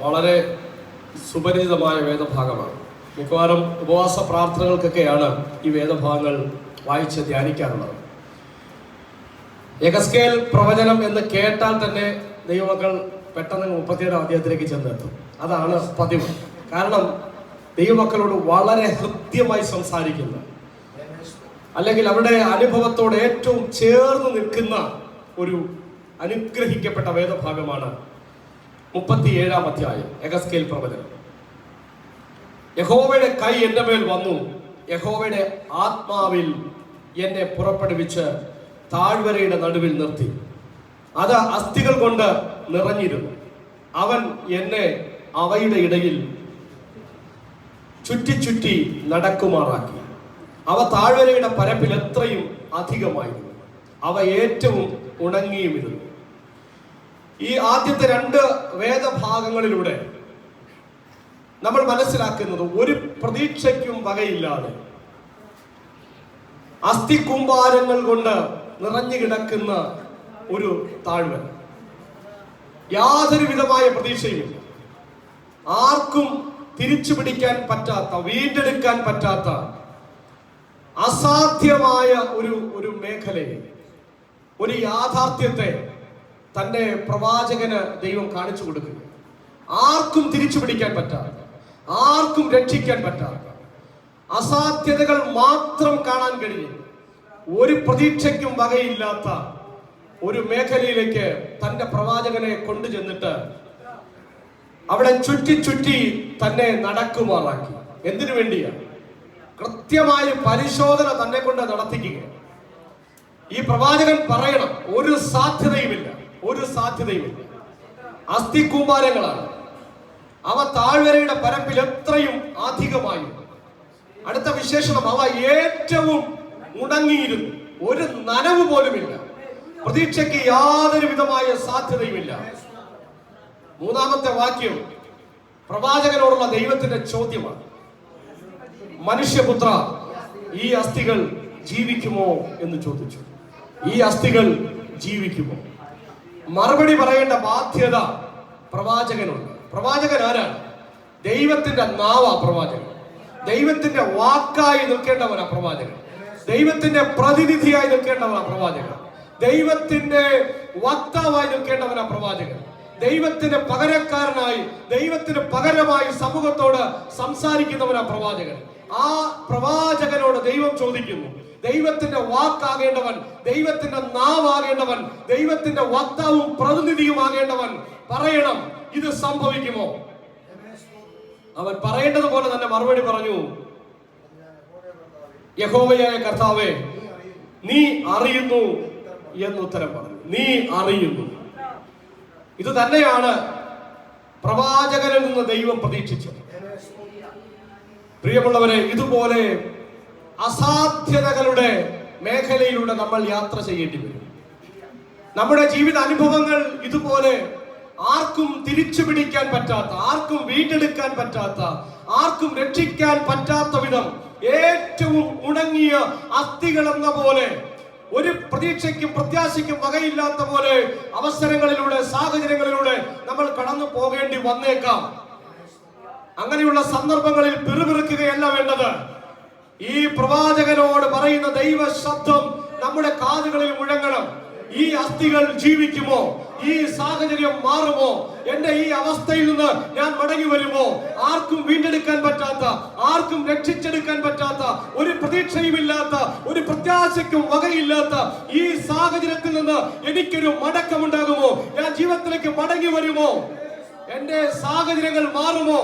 വളരെ സുപരിചിതമായ വേദഭാഗമാണ്. മിക്കവാറും ഉപവാസ പ്രാർത്ഥനകൾക്കൊക്കെയാണ് ഈ വേദഭാഗങ്ങൾ വായിച്ച് ധ്യാനിക്കാറുള്ളത്. യെഹെസ്കേൽ പ്രവചനം എന്ന് കേട്ടാൽ തന്നെ ദൈവമക്കൾ പെട്ടെന്ന് 37 അധ്യായത്തിലേക്ക് ചെന്നെത്തും. അതാണ് പതിവ്. കാരണം ദൈവമക്കളോട് വളരെ ഹൃദ്യമായി സംസാരിക്കുന്ന, അല്ലെങ്കിൽ അവരുടെ അനുഭവത്തോട് ഏറ്റവും ചേർന്ന് നിൽക്കുന്ന ഒരു അനുഗ്രഹിക്കപ്പെട്ട വേദഭാഗമാണ് 37 അധ്യായം യെഹെസ്കേൽ പ്രവചനം. യഹോവയുടെ കൈ എൻ്റെ മേൽ വന്നു, യഹോവയുടെ ആത്മാവിൽ എന്നെ പുറപ്പെടുവിച്ച് താഴ്വരയുടെ നടുവിൽ നിർത്തി. അത് അസ്ഥികൾ കൊണ്ട് നിറഞ്ഞിരുന്നു. അവൻ എന്നെ അവയുടെ ഇടയിൽ ചുറ്റി ചുറ്റി നടക്കുമാറാക്കി. അവ താഴ്വരയുടെ പരപ്പിൽ എത്രയും അധികമായിരുന്നു, അവ ഏറ്റവും ഉണങ്ങിയുമിരുന്നു. ഈ ആദ്യത്തെ 2 വേദഭാഗങ്ങളിലൂടെ നമ്മൾ മനസ്സിലാക്കുന്നത് ഒരു പ്രതീക്ഷയ്ക്കും വകയില്ലാതെ അസ്ഥികൂമ്പാരങ്ങൾ കൊണ്ട് നിറഞ്ഞു കിടക്കുന്ന ഒരു താഴ്വര. യാതൊരു വിധമായ പ്രതീക്ഷയുമില്ല. ആർക്കും തിരിച്ചു പിടിക്കാൻ പറ്റാത്ത, വീണ്ടെടുക്കാൻ പറ്റാത്ത അസാധ്യമായ ഒരു മേഖലയെ, ഒരു യാഥാർത്ഥ്യത്തെ തന്റെ പ്രവാചകന് ദൈവം കാണിച്ചു കൊടുക്കുക. ആർക്കും തിരിച്ചു പിടിക്കാൻ പറ്റാത്ത, ആർക്കും രക്ഷിക്കാൻ പറ്റാത്ത, അസാധ്യതകൾ മാത്രം കാണാൻ കഴിയും, ഒരു പ്രതീക്ഷയ്ക്കും വകയില്ലാത്ത ഒരു മേഖലയിലേക്ക് തന്റെ പ്രവാചകനെ കൊണ്ടുചെന്നിട്ട് അവിടെ ചുറ്റി ചുറ്റി തന്നെ നടക്കുമാറാക്കി. എന്തിനു വേണ്ടിയാണ്? കൃത്യമായ പരിശോധന തന്നെ കൊണ്ട് നടത്തിക്കുക. ഈ പ്രവാചകൻ പറയണം, ഒരു സാധ്യതയുമില്ല, ഒരു സാധ്യതയുമില്ല. അസ്ഥികൂമ്പാരങ്ങളാണ്, അവ താഴ്വരയുടെ പരപ്പിൽ എത്രയും അധികമായി. അടുത്ത വിശേഷണം, അവ ഏറ്റവും ഉണങ്ങിയിരുന്നു, ഒരു നനവ് പോലുമില്ല, പ്രതീക്ഷയ്ക്ക് യാതൊരു വിധമായ സാധ്യതയുമില്ല. 3-ാമത്തെ വാക്യം പ്രവാചകനോടുള്ള ദൈവത്തിന്റെ ചോദ്യമാണ്. മനുഷ്യപുത്ര, ഈ അസ്ഥികൾ ജീവിക്കുമോ എന്ന് ചോദിച്ചു. ഈ അസ്ഥികൾ ജീവിക്കുമോ? മറുപടി പറയേണ്ട ബാധ്യത പ്രവാചകനുണ്ട്. പ്രവാചകൻ ആരാണ്? ദൈവത്തിന്റെ നാവാ പ്രവാചകൻ. ദൈവത്തിന്റെ വാക്കായി നിൽക്കേണ്ടവനാ പ്രവാചകൻ. ദൈവത്തിന്റെ പ്രതിനിധിയായി നിൽക്കേണ്ടവനാ പ്രവാചകൻ. ദൈവത്തിന്റെ വക്താവായി നിൽക്കേണ്ടവനാ പ്രവാചകൻ. ദൈവത്തിന് പകരക്കാരനായി, ദൈവത്തിന് പകരമായി സമൂഹത്തോട് സംസാരിക്കുന്നവനാ പ്രവാചകൻ. ആ പ്രവാചകനോട് ദൈവം ചോദിക്കുന്നു, ദൈവത്തിന്റെ വാക്കാകേണ്ടവൻ, ദൈവത്തിന്റെ നാവാകേണ്ടവൻ, ദൈവത്തിന്റെ വക്താവും പ്രതിനിധിയുമാകേണ്ടവൻ പറയണം, ഇത് സംഭവിക്കുമോ? അവൻ പറയേണ്ടതുപോലെ തന്നെ മറുപടി പറഞ്ഞു, യഹോവയായ കർത്താവേ, നീ അറിയുന്നു എന്ന് ഉത്തരം പറഞ്ഞു. നീ അറിയുന്നു. ഇത് തന്നെയാണ് പ്രവാചകനിൽ നിന്ന് ദൈവം പ്രതീക്ഷിച്ചത്. പ്രിയമുള്ളവരെ, ഇതുപോലെ അസാധ്യതകളുടെ മേഖലയിലൂടെ നമ്മൾ യാത്ര ചെയ്യേണ്ടി വരും. നമ്മുടെ ജീവിത അനുഭവങ്ങൾ ഇതുപോലെ ആർക്കും തിരിച്ചു പിടിക്കാൻ പറ്റാത്ത, ആർക്കും വീണ്ടെടുക്കാൻ പറ്റാത്ത, ആർക്കും രക്ഷിക്കാൻ പറ്റാത്ത വിധം ഏറ്റവും ഉണങ്ങിയ അസ്ഥികൾ എന്ന പോലെ, ഒരു പ്രതീക്ഷയ്ക്കും പ്രത്യാശയ്ക്കും വകയില്ലാത്ത പോലെ അവസരങ്ങളിലൂടെ, സാഹചര്യങ്ങളിലൂടെ നമ്മൾ കടന്നു പോകേണ്ടി വന്നേക്കാം. അങ്ങനെയുള്ള സന്ദർഭങ്ങളിൽ പിറുപിറുക്കുകയല്ല വേണ്ടത്. ഈ പ്രവാചകനോട് പറയുന്ന ദൈവ ശബ്ദം നമ്മുടെ കാതുകളിൽ മുഴങ്ങണം. ഈ അസ്ഥികൾ ജീവിക്കുമോ? ഈ സാഹചര്യം മാറുമോ? എന്റെ ഈ അവസ്ഥയിൽ നിന്ന് ഞാൻ മടങ്ങി വരുമോ? ആർക്കും വീണ്ടെടുക്കാൻ പറ്റാത്ത, ആർക്കും രക്ഷിച്ചെടുക്കാൻ പറ്റാത്ത, ഒരു പ്രതീക്ഷയുമില്ലാത്ത, ഒരു പ്രത്യാശയ്ക്കും വകയില്ലാത്ത ഈ സാഹചര്യത്തിൽ നിന്ന് എനിക്കൊരു മടക്കമുണ്ടാകുമോ? ഞാൻ ജീവിതത്തിലേക്ക് മടങ്ങി വരുമോ? എന്റെ സാഹചര്യങ്ങൾ മാറുമോ?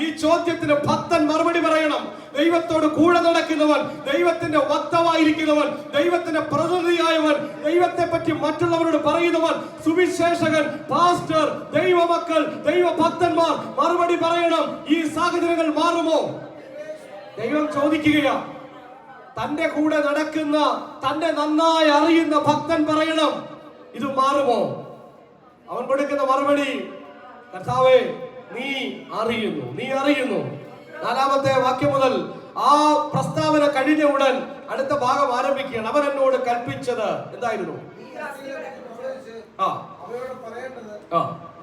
ഈ ചോദ്യത്തിന് ഭക്തൻ മറുപടി പറയണം. ദൈവത്തോട് കൂടെ നടക്കുന്നവൻ, ദൈവത്തിന്റെ വക്താവായിരിക്കുന്നവൻ, ദൈവത്തിന്റെ പ്രതിനിധിയായവൻ, ദൈവത്തെ പറ്റി മറ്റുള്ളവരോട് പറയുന്നവൻ, സുവിശേഷകൻ, പാസ്റ്റർ, ദൈവമക്കൾ, ദൈവഭക്തന്മാർ മറുപടി പറയണം. ഈ സാഹചര്യങ്ങൾ മാറുമോ? ദൈവം ചോദിക്കുകയാ. തന്റെ കൂടെ നടക്കുന്ന, തന്നെ നന്നായി അറിയുന്ന ഭക്തൻ പറയണം, ഇത് മാറുമോ? അവൻ കൊടുക്കുന്ന മറുപടി, കർത്താവേ, നീ അറിയുന്നു, നീ അറിയുന്നു. 4-ാമത്തെ വാക്യം മുതൽ ആ പ്രസ്താവന കഴിഞ്ഞ ഉടൻ അടുത്ത ഭാഗം ആരംഭിക്കുകയാണ്. അവൻ എന്നോട് കൽപ്പിച്ചത് എന്തായിരുന്നു?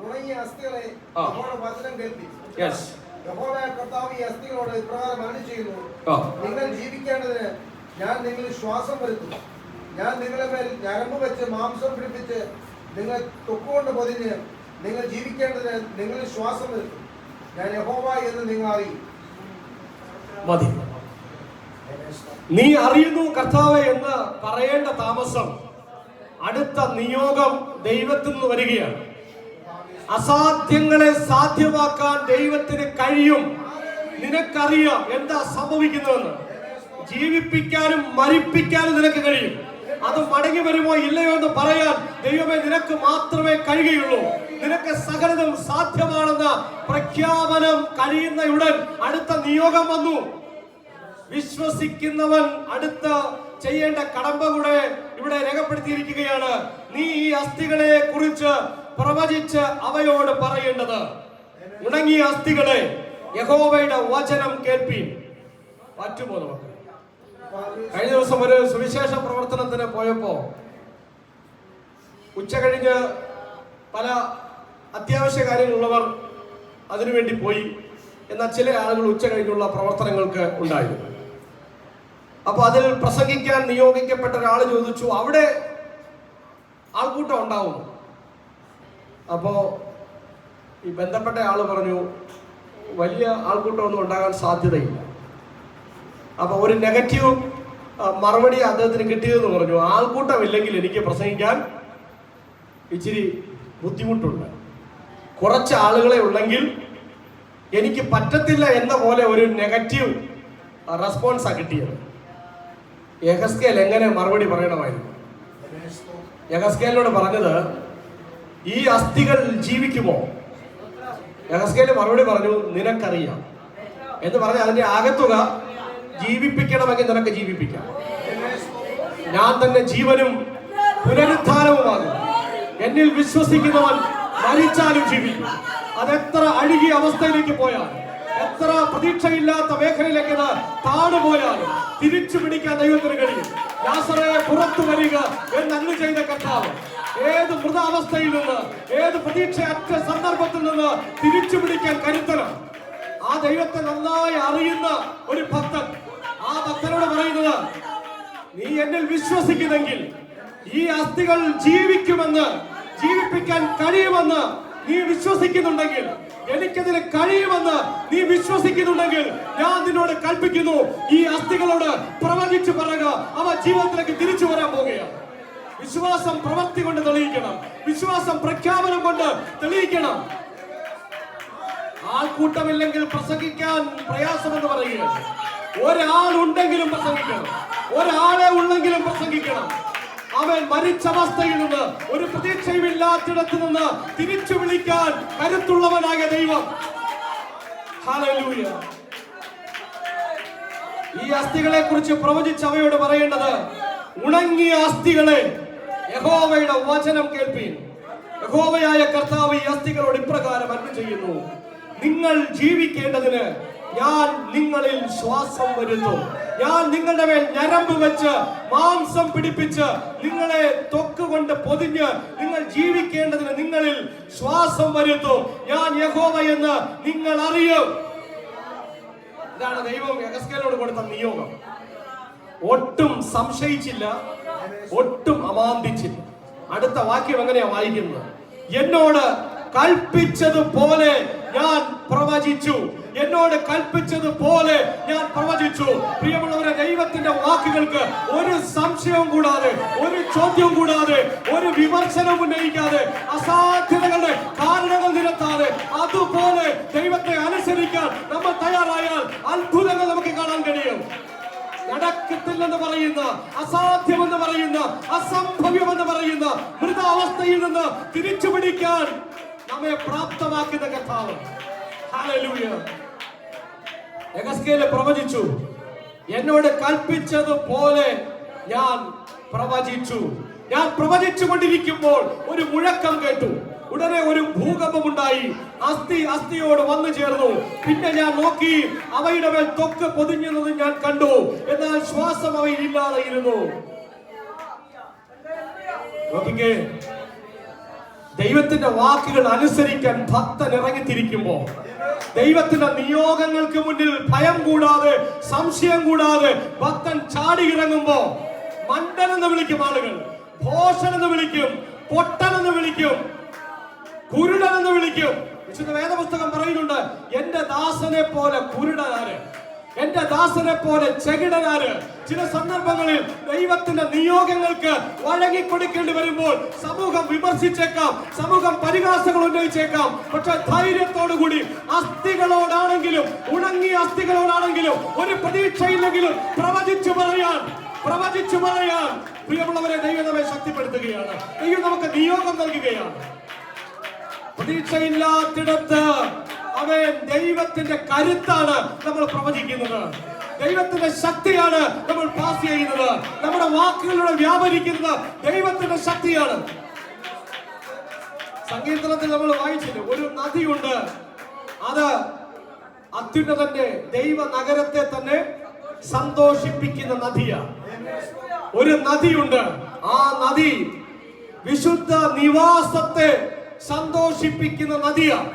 ഉണങ്ങിയ അസ്ഥികളെ യഹോവയുടെ വചനം കേൾപ്പി. യഹോവയായ കർത്താവ് ഈ അസ്ഥികളോട് ഇപ്രകാരം അരുളിച്ചെയ്യുന്നു, നിങ്ങൾ ജീവിക്കേണ്ടതിന് ഞാൻ നിങ്ങളിൽ ശ്വാസം വരുത്തും. ഞാൻ നിങ്ങളുടെ മേൽ ഞരമ്പ് വെച്ച് മാംസം പിടിപ്പിച്ച് നിങ്ങൾ തൊക്കുകൊണ്ട് പൊതിഞ്ഞ് നിങ്ങൾ ജീവിക്കേണ്ടതിന് നിങ്ങളിൽ ശ്വാസം വരുത്തും. ഞാൻ യഹോവ എന്ന് നിങ്ങൾ അറിയും. മതി. നീ അറിയുന്നു കർത്താവേ എന്ന് പറയേണ്ട താമസം അടുത്ത നിയോഗം ദൈവത്തിൽ നിന്ന് വരികയാണ്. അസാധ്യങ്ങളെ സാധ്യമാക്കാൻ ദൈവത്തിന് കഴിയും. നിനക്കറിയാം എന്താ സംഭവിക്കുന്നതെന്ന്. ജീവിപ്പിക്കാനും മരിപ്പിക്കാനും നിനക്ക് കഴിയും. അത് മടങ്ങി വരുമോ ഇല്ലയോ എന്ന് പറയാൻ ദൈവമേ നിനക്ക് മാത്രമേ കഴിയുകയുള്ളൂ. നിനക്ക് സകലതും സാധ്യമാണെന്ന പ്രഖ്യാപനം കഴിയുന്നയുടൻ അടുത്ത നിയോഗം വന്നു. വിശ്വസിക്കുന്നവൻ അടുത്ത ചെയ്യേണ്ട കടമ്പ കൂടെ ഇവിടെ രേഖപ്പെടുത്തിയിരിക്കുകയാണ്. നീ ഈ അസ്ഥികളെ കുറിച്ച് പ്രവചിച്ച് അവയോട് പറയേണ്ടത്, ഉണങ്ങിയ അസ്ഥികളെ യഹോവയുടെ വചനം കേൾപ്പീൻ. പറ്റുമോ നമുക്ക്? കഴിഞ്ഞ ദിവസം ഒരു സുവിശേഷ പ്രവർത്തനത്തിന് പോയപ്പോ ഉച്ച കഴിഞ്ഞ് പല അത്യാവശ്യ കാര്യങ്ങളുള്ളവർ അതിനുവേണ്ടി പോയി. എന്നാൽ ചില ആളുകൾ ഉച്ച കഴിഞ്ഞുള്ള പ്രവർത്തനങ്ങൾക്ക് ഉണ്ടായിരുന്നു. അപ്പൊ അതിൽ പ്രസംഗിക്കാൻ നിയോഗിക്കപ്പെട്ട ഒരാൾ ചോദിച്ചു, അവിടെ ആൾക്കൂട്ടം ഉണ്ടാവും? അപ്പോ ഈ ബന്ധപ്പെട്ട ആള് പറഞ്ഞു, വലിയ ആൾക്കൂട്ടമൊന്നും ഉണ്ടാകാൻ സാധ്യതയില്ല. അപ്പൊ ഒരു നെഗറ്റീവ് മറുപടി അദ്ദേഹത്തിന് കിട്ടിയതെന്ന് പറഞ്ഞു, ആൾക്കൂട്ടമില്ലെങ്കിൽ എനിക്ക് പ്രസംഗിക്കാൻ ഇച്ചിരി ബുദ്ധിമുട്ടുണ്ട്. കുറച്ച് ആളുകളെ ഉള്ളെങ്കിൽ എനിക്ക് പറ്റത്തില്ല എന്ന പോലെ ഒരു നെഗറ്റീവ് റെസ്പോൺസാണ് കിട്ടിയത്. യഹസ്കേൽ എങ്ങനെ മറുപടി പറയണമായിരുന്നു? യഹസ്കേലിനോട് പറഞ്ഞത്, ഈ അസ്ഥികൾ ജീവിക്കുമോ? യഹസ്കേൽ മറുപടി പറഞ്ഞു, നിനക്കറിയാം എന്ന് പറഞ്ഞ് അതിന്റെ ആകത്തുക ജീവിപ്പിക്കണമെങ്കിൽ നിനക്ക് ജീവിപ്പിക്കാം. ഞാൻ തന്നെ ജീവനും പുനരുത്ഥാനവുമാകും. എന്നിൽ വിശ്വസിക്കുന്നവൻ മരിച്ചാലും ജീവിക്കും. അതെത്ര അഴുകിയ അവസ്ഥയിലേക്ക് പോയാൽ, എത്ര പ്രതീക്ഷയില്ലാത്ത മേഖലയിലേക്ക് താണുപോയാലും തിരിച്ചു പിടിക്കാൻ ദൈവത്തിന് കഴിയും. ലാസറേ പുറത്തു വരിക എന്ന് അരുളി ചെയ്ത കർത്താവ് ഏത് മൃതാവസ്ഥയിൽ നിന്ന്, ഏത് പ്രതീക്ഷയറ്റ സന്ദർഭത്തിൽ നിന്ന് തിരിച്ചു പിടിക്കാൻ കരുത്തനാണ്. ആ ദൈവത്തെ നന്നായി അറിയുന്ന ഒരു ഭക്തൻ ആ ഭക്തനോട് പറയുന്നത്, നീ എന്നിൽ വിശ്വസിക്കുന്നെങ്കിൽ ഈ അസ്ഥികൾ ജീവിക്കുമെന്ന്, ജീവിപ്പിക്കാൻ കഴിയുമെന്ന് നീ വിശ്വസിക്കുന്നുണ്ടെങ്കിൽ, എനിക്കതിന് കഴിയുമെന്ന് നീ വിശ്വസിക്കുന്നുണ്ടെങ്കിൽ, ഞാൻ നിന്നോട് കൽപ്പിക്കുന്നു, ഈ അസ്ഥികളോട് പ്രവചിച്ചു പറയുക, അവ ജീവിതത്തിലേക്ക് തിരിച്ചു വരാൻ പോകുകയാണ്. വിശ്വാസം പ്രവൃത്തി കൊണ്ട് തെളിയിക്കണം. വിശ്വാസം പ്രഖ്യാപനം കൊണ്ട് തെളിയിക്കണം. ആൾക്കൂട്ടമില്ലെങ്കിൽ പ്രസംഗിക്കാൻ പ്രയാസമെന്ന് പറയുകയാണ്. ഒരാളുണ്ടെങ്കിലും പ്രസംഗിക്കണം. ഒരാളെ ഉള്ളെങ്കിലും പ്രസംഗിക്കണം. അവൻ മരിച്ച അവസ്ഥയിൽ നിന്ന്, ഒരു പ്രതീക്ഷയുമില്ലാത്തിടത്ത് നിന്ന് തിരിച്ചു വിളിക്കാൻ കരുത്തുള്ളവനായ ദൈവം. ഹല്ലേലൂയ. ഈ അസ്ഥികളെ കുറിച്ച് പ്രവചിച്ച് അവയോട് പറയേണ്ടത്, ഉണങ്ങിയ അസ്ഥികളെ യഹോവയുടെ വചനം കേൾപ്പീൻ. യഹോവയായ കർത്താവ് ഈ അസ്ഥികളോട് ഇപ്രകാരം അരുളി ചെയ്യുന്നു, നിങ്ങൾ ജീവിക്കേണ്ടതിന് ഞാൻ നിങ്ങളിൽ ശ്വാസം വരുത്തും. ഞാൻ നിങ്ങളുടെ മേൽ ഞരമ്പ് വെച്ച് മാംസം പിടിപ്പിച്ച് നിങ്ങളെ ത്വക്ക് കൊണ്ട് പൊതിഞ്ഞ് നിങ്ങൾ ജീവിക്കേണ്ടതിന് നിങ്ങളിൽ ശ്വാസം വരുത്തും. ഞാൻ യഹോവ എന്ന് നിങ്ങൾ അറിയും. ഇതാണ് ദൈവം യഹസ്കേലിനോട് കൊടുത്ത നിയോഗം. ഒട്ടും സംശയിച്ചില്ല, ഒട്ടും അമാന്തിച്ചില്ല. അടുത്ത വാക്യം എങ്ങനെയാ വായിക്കുന്നത്? എന്നോട് കൽപ്പിച്ചതുപോലെ ഞാൻ പ്രവചിച്ചു. എന്നോട് കൽപ്പിച്ചതുപോലെ ഞാൻ പ്രവചിച്ചു. പ്രിയമുള്ളവരെ, ദൈവത്തിന്റെ വാക്കുകൾക്ക് ഒരു സംശയവും കൂടാതെ, ഒരു ചോദ്യവും കൂടാതെ, ഒരു വിമർശനവും ഉന്നയിക്കാതെ, അസാധ്യതകളുടെ കാരണങ്ങൾ നിരത്താതെ അതുപോലെ ദൈവത്തെ അനുസരിക്കാൻ നമ്മൾ തയ്യാറായാൽ അത്ഭുതങ്ങൾ നമുക്ക് കാണാൻ കഴിയും. നടക്കത്തില്ലെന്ന് പറയുന്ന, അസാധ്യമെന്ന് പറയുന്ന, അസംഭവ്യമെന്ന് പറയുന്ന മൃതാവസ്ഥയിൽ നിന്ന് തിരിച്ചു പിടിക്കാൻ നമ്മെ പ്രാപ്തമാക്കുന്ന കർത്താവ്. ഹല്ലേലൂയ. യഹസ്കേൽ പ്രവചിച്ചു, എന്നോട് കൽപ്പിച്ചതുപോലെ ഞാൻ പ്രവചിച്ചു. ഞാൻ പ്രവചിച്ചു കൊണ്ടിരിക്കുമ്പോൾ ഒരു മുഴക്കം കേട്ടു. ഉടനെ ഒരു ഭൂകമ്പമുണ്ടായി. അസ്ഥി അസ്ഥിയോട് വന്നു ചേർന്നു. പിന്നെ ഞാൻ നോക്കി, അവയുടെ മേൽ ത്വക്ക് പൊതിഞ്ഞത് ഞാൻ കണ്ടു. എന്നാൽ ശ്വാസം അവയിൽ ഇല്ലാതെ ഇരുന്നു. നോക്കിക്കേ, ദൈവത്തിന്റെ വാക്കുകൾ അനുസരിക്കാൻ ഭക്തൻ ഇറങ്ങിത്തിരിക്കുമ്പോ, ദൈവത്തിന്റെ നിയോഗങ്ങൾക്ക് മുന്നിൽ ഭയം കൂടാതെ സംശയം കൂടാതെ ഭക്തൻ ചാടി ഇറങ്ങുമ്പോ, മണ്ടൻ എന്ന് വിളിക്കും ആളുകൾ, ഭോഷൻ എന്ന് വിളിക്കും, പൊട്ടൻ എന്ന് വിളിക്കും, കുരുടൻ എന്ന് വിളിക്കും. വിശുദ്ധ വേദപുസ്തകം പറയുന്നുണ്ട്, എന്റെ ദാസനെ പോലെ കുരുടനാര്, എന്റെ ദാസനെ പോലെ ചെകിടനാര്. ചില സന്ദർഭങ്ങളിൽ ദൈവത്തിന്റെ നിയോഗങ്ങൾക്ക് വഴങ്ങിക്കൊടുക്കേണ്ടി വരുമ്പോൾ സമൂഹം വിമർശിച്ചേക്കാം, സമൂഹം പരിഹാസങ്ങൾ ഉന്നയിച്ചേക്കാം. പക്ഷെ ധൈര്യത്തോടുകൂടി അസ്ഥികളോടാണെങ്കിലും, ഉണങ്ങിയ അസ്ഥികളോടാണെങ്കിലും, ഒരു പ്രതീക്ഷയില്ലെങ്കിലും പ്രവചിച്ചു പറയാൻ പ്രിയമുള്ളവരെ, ദൈവം നമ്മെ ശക്തിപ്പെടുത്തുകയാണ്. ദൈവം നമുക്ക് നിയോഗം നൽകുകയാണ്. പ്രതീക്ഷയില്ലാത്തിടത്ത് അവൻ ദൈവത്തിന്റെ കരുത്താണ് നമ്മൾ പ്രവചിക്കുന്നത്, ദൈവത്തിന്റെ ശക്തിയാണ് നമ്മൾ പാസ് ചെയ്യുന്നത്, നമ്മുടെ വാക്കുകളിലൂടെ വ്യാപരിക്കുന്നത് ദൈവത്തിന്റെ ശക്തിയാണ്. സങ്കീർത്തനത്തിൽ നമ്മൾ വായിച്ചില്ല, ഒരു നദിയുണ്ട്, അത് അത്യുന്നതന്റെ ദൈവ നഗരത്തെ തന്നെ സന്തോഷിപ്പിക്കുന്ന നദിയാണ്. ഒരു നദിയുണ്ട്, ആ നദി വിശുദ്ധ നിവാസത്തെ സന്തോഷിപ്പിക്കുന്ന നദിയാണ്.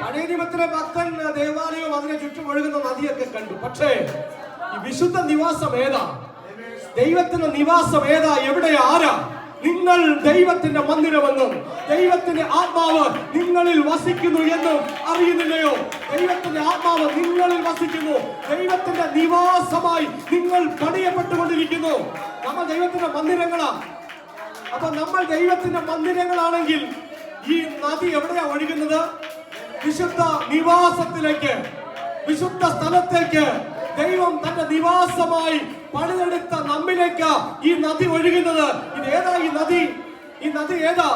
പഴയ നിയമത്തിലെ ഭക്തൻ ദേവാലയവും അതിനെ ചുറ്റും ഒഴുകുന്ന നദിയൊക്കെ കണ്ടു. പക്ഷേ ഈ വിശുദ്ധ നിവാസം ഏതാ? ദൈവത്തിന്റെ നിവാസം ഏതാ? എവിടെ? ആരാ? നിങ്ങൾ ദൈവത്തിന്റെ മന്ദിരമെന്നും ദൈവത്തിന്റെ ആത്മാവ് നിങ്ങളിൽ വസിക്കുന്നു എന്നും അറിയുന്നില്ലയോ? ദൈവത്തിന്റെ ആത്മാവ് നിങ്ങളിൽ വസിക്കുന്നു, ദൈവത്തിന്റെ നിവാസമായി നിങ്ങൾ പണിയപ്പെട്ടുകൊണ്ടിരിക്കുന്നു. നമ്മൾ ദൈവത്തിന്റെ മന്ദിരങ്ങളാണ്. അപ്പൊ നമ്മൾ ദൈവത്തിന്റെ മന്ദിരങ്ങളാണെങ്കിൽ ഈ നദി എവിടെയാ ഒഴുകുന്നത്? വിശുദ്ധ നിവാസത്തിലേക്ക്, വിശുദ്ധ സ്ഥലത്തേക്ക്, ദൈവം തന്റെ നിവാസമായി പണിതെടുത്ത നമ്മിലേക്ക് ഈ നദി ഒഴുകുന്നത്. ഇതേതാ ഈ നദി? ഈ നദി ഏതാ?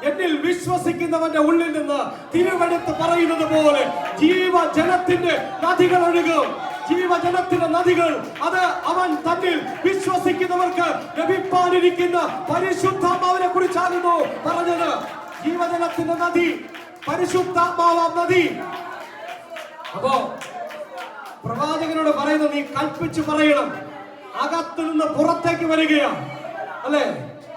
എന്നിൽ വിശ്വസിക്കുന്നവന്റെ ഉള്ളിൽ നിന്ന് തിരുവെടുത്ത് പറയുന്നത് പോലെ ജീവജലത്തിന്റെ നദികൾ ഒഴുകും. ജീവജലത്തിന്റെ നദികൾ, അത് അവൻ തന്നിൽ വിശ്വസിക്കുന്നവർക്ക് ലഭിപ്പാനിരിക്കുന്ന പരിശുദ്ധാത്മാവിനെ കുറിച്ചാകുന്നു പറഞ്ഞത്. ജീവജലത്തിന്റെ നദി, പരിശുദ്ധാത്മാവാം നദി. അപ്പോ പ്രവാചകനോട് പറയുന്നത്, നീ കൽപ്പിച്ചു പറയണം, അകത്തു നിന്ന് പുറത്തേക്ക് വരികയാണ് അല്ലെ?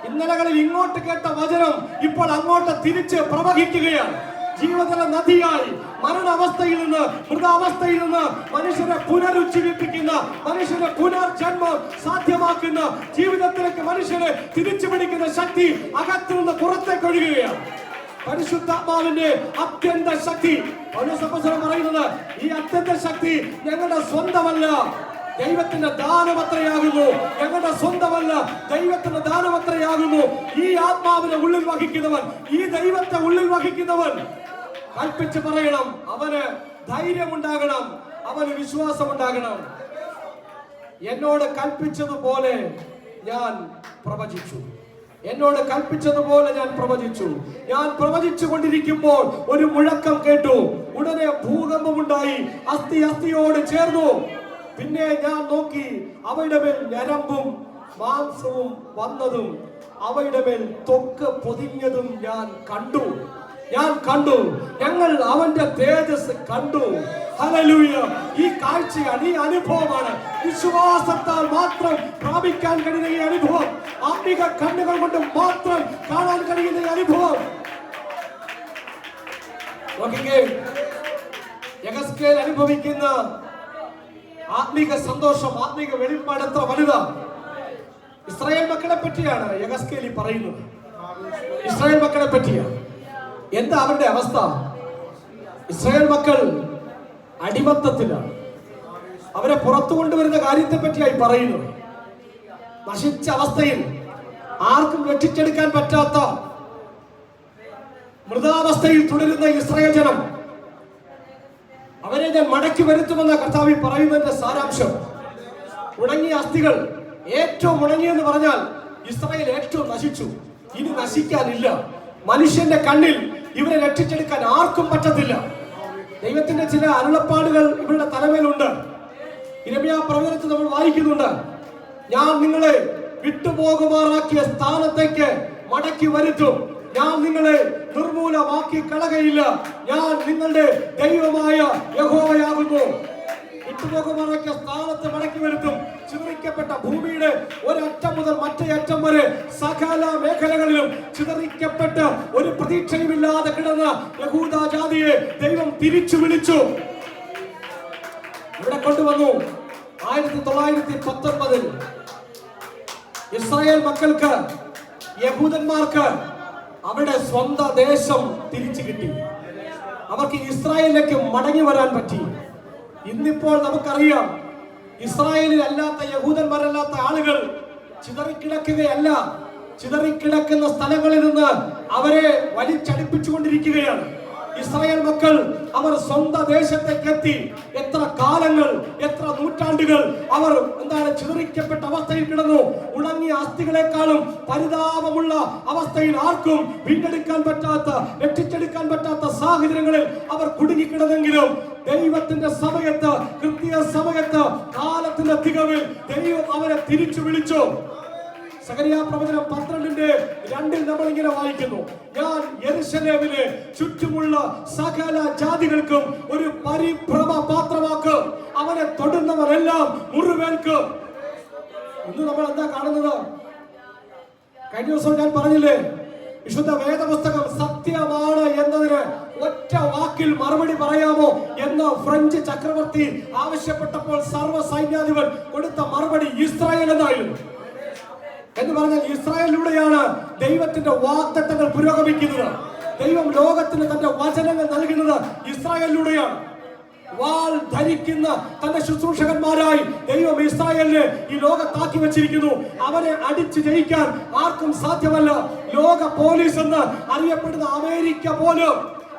ഇന്നലകളിൽ ഇങ്ങോട്ട് കേട്ട വചനം ഇപ്പോൾ അങ്ങോട്ട് തിരിച്ച് പ്രവഹിക്കുകയാണ്. ജീവജല നദിയായി മരണാവസ്ഥയിൽ നിന്ന്, മൃതാവസ്ഥയിൽ നിന്ന് മനുഷ്യനെ പുനരുജ്ജീവിപ്പിക്കുന്ന, മനുഷ്യനെ പുനർജന്മം സാധ്യമാക്കുന്ന, ജീവിതത്തിലേക്ക് മനുഷ്യനെ തിരിച്ചു പിടിക്കുന്ന ശക്തി അകത്തു നിന്ന് പുറത്തേക്ക് ഒഴുകുകയാണ്. പരിശുദ്ധാത്മാവിന്റെ അത്യന്ത ശക്തി. പൗലോസ് അപ്പോസ്തലൻ പറയുന്നത്, ഈ അത്യന്ത ശക്തി ഞങ്ങളുടെ സ്വന്തമല്ല, ദൈവത്തിന്റെ ദാനമത്രയാകുന്നു. ഞങ്ങളുടെ സ്വന്തമല്ല, ദൈവത്തിന്റെ ദാനമത്രയാകുന്നു. ഈ ആത്മാവിനെ ഉള്ളിൽ വഹിക്കുന്നവൻ, ഈ ദൈവത്തെ ഉള്ളിൽ വഹിക്കുന്നവൻ കൽപ്പിച്ച് പറയണം. അവന് ധൈര്യമുണ്ടാകണം, അവന് വിശ്വാസമുണ്ടാകണം. എന്നോട് കൽപ്പിച്ചതുപോലെ ഞാൻ പ്രവചിച്ചു, എന്നോട് കൽപ്പിച്ചതുപോലെ ഞാൻ പ്രവചിച്ചു. ഞാൻ പ്രവചിച്ചു കൊണ്ടിരിക്കുമ്പോൾ ഒരു മുഴക്കം കേട്ടു. ഉടനെ ഭൂകമ്പമുണ്ടായി, അസ്ഥി അസ്ഥിയോട് ചേർന്നു. പിന്നെ ഞാൻ നോക്കി, അവയുടെ മേൽ ഞരമ്പും മാംസവും വന്നതും അവയുടെ മേൽ ത്വക്ക് പൊതിഞ്ഞതും ഞാൻ കണ്ടു. ഞങ്ങൾ അവന്റെ തേജസ് കണ്ടു. ഹല്ലേലൂയ! ഈ കാഴ്ചയാണ്, ഈ അനുഭവമാണ് വിശ്വാസത്താൽ മാത്രം പ്രാപിക്കാൻ കഴിയുന്ന ഈ അനുഭവം, ആത്മീക കണ്ണുകൾ കൊണ്ട് മാത്രം കാണാൻ കഴിയുന്ന ഈ അനുഭവം. യഹസ്കേൽ അനുഭവിക്കുന്ന ആത്മീക സന്തോഷം, ആത്മീക വെളിപ്പാട് എത്ര വലുതാ! ഇസ്രായേൽ മക്കളെ പറ്റിയാണ് യഹസ്കേൽ പറയുന്നത്. ഇസ്രായേൽ മക്കളെ പറ്റിയാണ്. എന്താ അവരുടെ അവസ്ഥ? ഇസ്രായേൽ മക്കൾ അടിമത്തത്തിലാണ്. അവരെ പുറത്തു കൊണ്ടുവരുന്ന കാര്യത്തെ പറ്റിയായി പറയുന്നത്. നശിച്ച അവസ്ഥയിൽ, ആർക്കും രക്ഷിച്ചെടുക്കാൻ പറ്റാത്ത മൃതാവസ്ഥയിൽ തുടരുന്ന ഇസ്രായേൽ ജനം, അവരെ ഞാൻ മടക്കി വരുത്തുമെന്ന കർത്താവ് പറയുന്നതിന്റെ സാരാംശം. ഉണങ്ങിയ അസ്ഥികൾ, ഏറ്റവും ഉണങ്ങിയെന്ന് പറഞ്ഞാൽ ഇസ്രായേൽ ഏറ്റവും നശിച്ചു. ഇനി നശിക്കാനില്ല. മനുഷ്യന്റെ കണ്ണിൽ ഇവരെ രക്ഷിച്ചെടുക്കാൻ ആർക്കും പറ്റത്തില്ല. ദൈവത്തിന്റെ ചില അരുളപ്പാടുകൾ ഇവരുടെ തലമേലുണ്ട്. യിരെമ്യാ പ്രവചനത്തിൽ നമ്മൾ വായിക്കുന്നുണ്ട്, ഞാൻ നിങ്ങളെ വിട്ടുപോകുമാറാക്കിയ സ്ഥാനത്തേക്ക് മടക്കി വരുത്തും, ഞാൻ നിങ്ങളെ നിർമൂലമാക്കി കളകയില്ല, ഞാൻ നിങ്ങളുടെ ദൈവമായ യഹോവയാകുന്നു. വിട്ടുപോകുമാറൊക്കെ സ്ഥാനത്ത് മടക്കി വരുത്തും. ചിതറിക്കപ്പെട്ട ഭൂമിയുടെ ഒരറ്റം മുതൽ മറ്റേ അറ്റം വരെ സകല മേഖലകളിലും ചിതറിക്കപ്പെട്ട് ഒരു പ്രതീക്ഷയുമില്ലാതെ കിടന്ന യഹൂദ ജാതിയെ ദൈവം തിരിച്ചു വിളിച്ചു, ഇവിടെ കൊണ്ടുവന്നു. 1919 ഇസ്രായേൽ മക്കൾക്ക്, യഹൂദന്മാർക്ക് അവരുടെ സ്വന്തം ദേശം തിരിച്ചു കിട്ടി. അവർക്ക് ഇസ്രായേലിലേക്ക് മടങ്ങി വരാൻ പറ്റി. ഇന്നിപ്പോൾ നമുക്കറിയാം, ഇസ്രായേലിൽ അല്ലാത്ത, യഹൂദന്മാരല്ലാത്ത ആളുകൾ ചിതറിക്കിടക്കുകയല്ല, ചിതറിക്കിടക്കുന്ന സ്ഥലങ്ങളിൽ നിന്ന് അവരെ വലിച്ചടിപ്പിച്ചുകൊണ്ടിരിക്കുകയാണ്. ഇസ്രായേൽ മക്കൾ അവർ സ്വന്തം ദേശത്തേക്ക് എത്തി. എത്ര കാലങ്ങൾ, എത്ര നൂറ്റാണ്ടുകൾ അവർ ചിതറിക്കപ്പെട്ട അവസ്ഥയിൽ കിടന്നു. ഉണങ്ങിയ അസ്ഥികളെക്കാളും പരിതാപമുള്ള അവസ്ഥയിൽ ആർക്കും വീണ്ടെടുക്കാൻ പറ്റാത്ത, രക്ഷിച്ചെടുക്കാൻ പറ്റാത്ത സാഹചര്യങ്ങളിൽ അവർ കുടുങ്ങിക്കിടന്നെങ്കിലും ദൈവത്തിന്റെ സമയത്ത്, കൃത്യ സമയത്ത്, കാലത്തിന്റെ തികവിൽ ദൈവം അവരെ തിരിച്ചു വിളിച്ചു. സഖറിയ പ്രവചനം 12:2 നമ്മൾ ഇങ്ങനെ വായിക്കുന്നു, ഞാൻ യെരൂശലേമിനെ ചുറ്റുമുള്ള സകല ജാതികൾക്കും ഒരു പരിഭ്രമ പാത്രമാക്കും, അവനെ തൊടുന്നവരെല്ലാം മുറിവേൽക്കും. ഇന്ന് നമ്മൾ എന്താ കാണുന്നത്? കഴിഞ്ഞ ദിവസം ഞാൻ പറഞ്ഞില്ലേ, വിശുദ്ധ വേദപുസ്തകം സത്യമാണ് എന്നതിന് ഒറ്റ വാക്കിൽ മറുപടി പറയാമോ എന്ന് ഫ്രഞ്ച് ചക്രവർത്തി ആവശ്യപ്പെട്ടപ്പോൾ സർവ്വ സൈന്യാധിപൻ കൊടുത്ത മറുപടി ഇസ്രായേൽ എന്നായിരുന്നു. എന്ന് പറഞ്ഞാൽ ഇസ്രായേലിലൂടെയാണ് ദൈവത്തിന്റെ വാഗ്ദത്തങ്ങൾ പുരോഗമിക്കുന്നത്. ദൈവം ലോകത്തിന് തന്റെ വചനങ്ങൾ നൽകുന്നത് ഇസ്രായേലിലൂടെയാണ്. വാൾ ധരിക്കുന്ന തന്റെ ശുശ്രൂഷകന്മാരായി ദൈവം ഇസ്രായേലിനെ ഈ ലോകത്താക്കി വെച്ചിരിക്കുന്നു. അവരെ അടിച്ചു ജയിക്കാൻ ആർക്കും സാധ്യമല്ല. ലോക പോലീസ് എന്ന് അറിയപ്പെടുന്ന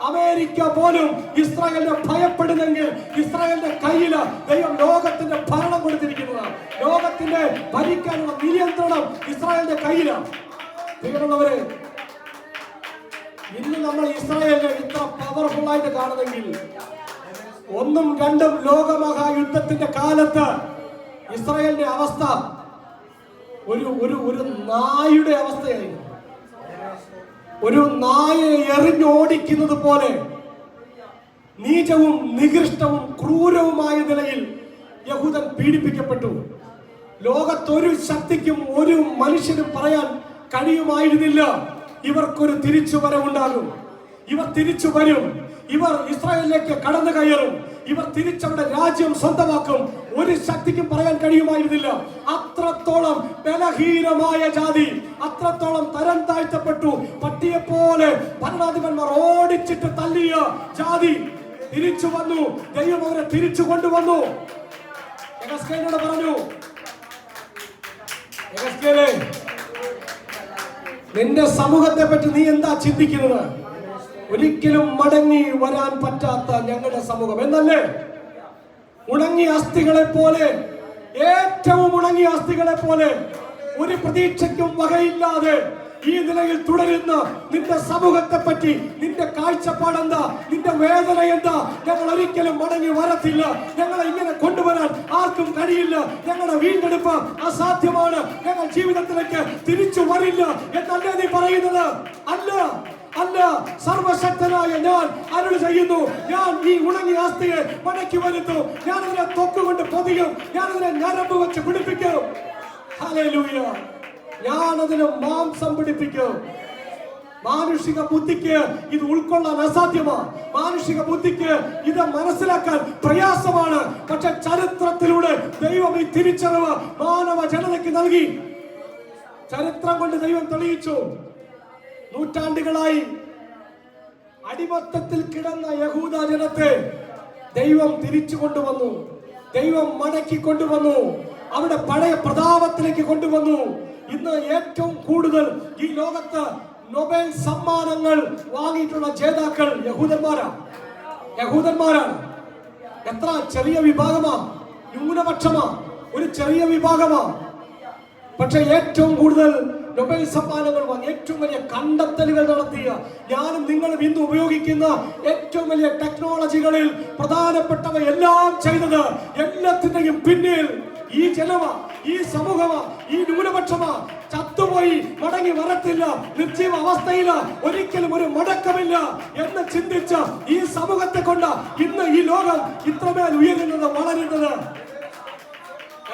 അമേരിക്ക പോലും ഇസ്രായേലിനെ ഭയപ്പെടുന്നെങ്കിൽ ഇസ്രായേലിന്റെ കയ്യിൽ ദൈവം ലോകത്തിന്റെ ഭരണം കൊടുത്തിരിക്കുന്നത്. ലോകത്തിന്റെ ഭരിക്കാനുള്ള നിയന്ത്രണം ഇസ്രായേലിന്റെ കയ്യിലാണ്. ദൈവമുള്ളവരെ, ഇന്ന് നമ്മൾ ഇസ്രായേലിനെ ഇത്ര പവർഫുൾ ആയിട്ട് കാണുന്നെങ്കിൽ 1ഉം 2ഉം ലോകമഹായുദ്ധത്തിന്റെ കാലത്ത് ഇസ്രായേലിന്റെ അവസ്ഥ ഒരു നായുടെ അവസ്ഥയായിരുന്നു. ഒരു നായയെ എറിഞ്ഞോടിക്കുന്നത് പോലെ നീചവും നികൃഷ്ടവും ക്രൂരവുമായ നിലയിൽ യഹൂദൻ പീഡിപ്പിക്കപ്പെട്ടു. ലോകത്തൊരു ശക്തിക്കും ഒരു മനുഷ്യനും പറയാൻ കഴിയുമായിരുന്നില്ല ഇവർക്കൊരു തിരിച്ചുവരവുണ്ടാകും, ഇവർ തിരിച്ചു വരും, ഇവർ ഇസ്രായേലിലേക്ക് കടന്നു കയറും, ഇവർ തിരിച്ചവരുടെ രാജ്യം സ്വന്തമാക്കും. ഒരു ശക്തിക്കും പറയാൻ കഴിയുമായിരുന്നില്ല. അത്രത്തോളം ബലഹീനമായ ജാതി, അത്രത്തോളം തരം താഴ്ത്തപ്പെട്ടു, പട്ടിയെ പോലെ ഭരണാധിപന്മാർ ഓടിച്ചിട്ട് തല്ലിയ ജാതി തിരിച്ചു വന്നു. ദൈവം അവരെ തിരിച്ചു കൊണ്ടുവന്നു. യെഹെസ്കേലിനോട് പറഞ്ഞു, യെഹെസ്കേലേ, നിന്റെ സമൂഹത്തെ പറ്റി നീ എന്താ ചിന്തിക്കുന്നത്? ഒരിക്കലും മടങ്ങി വരാൻ പറ്റാത്ത ഞങ്ങളുടെ സമൂഹം എന്നല്ലേ? ഉണങ്ങിയ അസ്ഥികളെ പോലെ, ഏറ്റവും ഉണങ്ങിയ അസ്ഥികളെ പോലെ, ഒരു പ്രതീക്ഷയ്ക്കും വകയില്ലാതെ ഈ നിലയിൽ തുടരുന്ന നിന്റെ സമൂഹത്തെ പറ്റി നിന്റെ കാഴ്ചപ്പാടെന്താ, നിന്റെ വേദന എന്താ? ഞങ്ങൾ ഒരിക്കലും മടങ്ങി വരത്തില്ല, ഞങ്ങളെ ഇങ്ങനെ കൊണ്ടുവരാൻ ആർക്കും കഴിയില്ല, ഞങ്ങളുടെ വീണ്ടെടുപ്പ് അസാധ്യമാണ്, ഞങ്ങൾ ജീവിതത്തിലേക്ക് തിരിച്ചു വരില്ല എന്നല്ലേ നീ പറയുന്നത്? അല്ല, സർവശക്തനായ ഞാൻ അരുളി ചെയ്യുന്നു, ഞാൻ ഈ ഉണങ്ങിയ അസ്ഥിയെ മടക്കി വരുത്തും, ഞാൻ അതിനെ തൊക്കുകൊണ്ട് പൊതിയും, ഞാൻ അതിനെ ഞരമ്പ് വെച്ച് പിടിപ്പിക്കും. ഹല്ലേലൂയ! ഞാൻ അതിന് മാംസം പിടിപ്പിക്കും. മാനുഷിക ബുദ്ധിക്ക് ഇത് ഉൾക്കൊള്ളാൻ അസാധ്യമാണ്. മാനുഷിക ബുദ്ധിക്ക് ഇത് മനസ്സിലാക്കാൻ പ്രയാസമാണ്. പക്ഷെ ചരിത്രത്തിലൂടെ ദൈവം ഈ തിരിച്ചറിവ് മാനവ ജനതയ്ക്ക് നൽകി. ചരിത്രം കൊണ്ട് ദൈവം തെളിയിച്ചു. നൂറ്റാണ്ടുകളായി അടിമത്തത്തിൽ കിടന്ന യഹൂദ ജനത്തെ ദൈവം തിരിച്ചു കൊണ്ടുവന്നു, ദൈവം മടക്കി കൊണ്ടുവന്നു, അവിടെ പഴയ പ്രതാപത്തിലേക്ക് കൊണ്ടുവന്നു. ഇന്ന് ഏറ്റവും കൂടുതൽ ഈ ലോകത്ത് നൊബേൽ സമ്മാനങ്ങൾ വാങ്ങിയിട്ടുള്ള ജേതാക്കൾ യഹൂദന്മാരാണ്. എത്ര ചെറിയ വിഭാഗമാ, ന്യൂനപക്ഷമാ, ഒരു ചെറിയ വിഭാഗമാ. പക്ഷെ ഏറ്റവും കൂടുതൽ നൊബേൽ സമ്മാനങ്ങൾ വാങ്ങി, ഏറ്റവും വലിയ കണ്ടെത്തലുകൾ നടത്തിയ, ഞാനും നിങ്ങളും ഇന്ന് ഉപയോഗിക്കുന്ന ഏറ്റവും വലിയ ടെക്നോളജികളിൽ പ്രധാനപ്പെട്ടവ എല്ലാം ചെയ്തത്, എല്ലാത്തിന്റെയും പിന്നിൽ ഈ ജനമ, ഈ സമൂഹമ, ഈ ന്യൂനപക്ഷമ ചത്തുപോയി മടങ്ങി വരത്തില്ല, നിർജീവ അവസ്ഥയില്ല, ഒരിക്കലും ഒരു മടക്കമില്ല എന്ന് ചിന്തിച്ച ഈ സമൂഹത്തെ കൊണ്ട് ഇന്ന് ഈ ലോകം ഇത്രമേൽ ഉയരുന്നത്, വളരുന്നത്.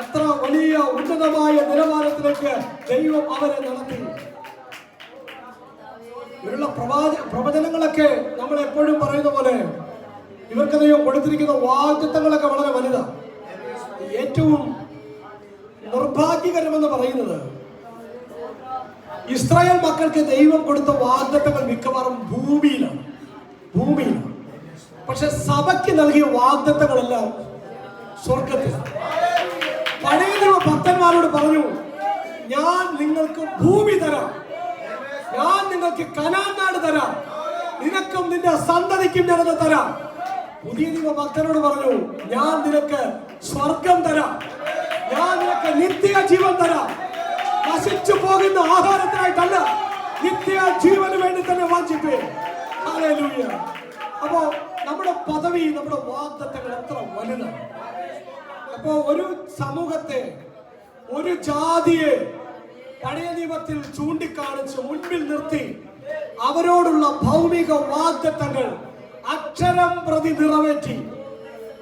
എത്ര വലിയ ഉന്നതമായ നിലവാരത്തിലേക്ക് ദൈവം അവരെ നടത്തി. ഇവരുള്ള പ്രവചനങ്ങളൊക്കെ നമ്മൾ എപ്പോഴും പറയുന്ന പോലെ ഇവർക്ക് ദൈവം കൊടുത്തിരിക്കുന്ന വാഗ്ദത്തങ്ങളൊക്കെ വളരെ വലുതാണ്. ഏറ്റവും നിർഭാഗ്യകരമെന്ന് പറയുന്നത് ഇസ്രായേൽ മക്കൾക്ക് ദൈവം കൊടുത്ത വാഗ്ദത്തങ്ങൾ മിക്കവാറും ഭൂമിയിലാണ്. പക്ഷെ സഭയ്ക്ക് നൽകിയ വാഗ്ദത്തങ്ങളെല്ലാം സ്വർഗത്തിൽ. പഴയ നിയമ ഭക്തന്മാരോട് പറഞ്ഞു, ഞാൻ നിങ്ങൾക്ക് ഭൂമി തരാം, ഞാൻ നിങ്ങൾക്ക് കനാൻ നാട് തരാം, നിനക്കും നിന്റെ സന്തതിക്കും ഞാനത് തരാം. പുതിയ നിയമ ഭക്തനോട് പറഞ്ഞു, ഞാൻ നിനക്ക് സ്വർഗം തരാം, ഞാൻ നിനക്ക് നിത്യ ജീവൻ തരാം. നശിച്ചു പോകുന്ന ആഹാരത്തിനായിട്ടല്ല, നിത്യ ജീവന് വേണ്ടി തന്നെ വാഞ്ചിപ്പേ. ഹല്ലേലൂയ. അപ്പോ നമ്മുടെ പദവി, നമ്മുടെ വാഗ്ദത്തങ്ങൾ എത്ര വലുതാണ്. അപ്പോ ഒരു സമൂഹത്തെ, ഒരു ജാതിയെ പഴയ നിയമത്തിൽ ചൂണ്ടിക്കാണിച്ച് മുൻപിൽ നിർത്തി അവരോടുള്ള ഭൗമിക വാഗ്ദത്തങ്ങൾ അക്ഷരം പ്രതി നിറവേറ്റി,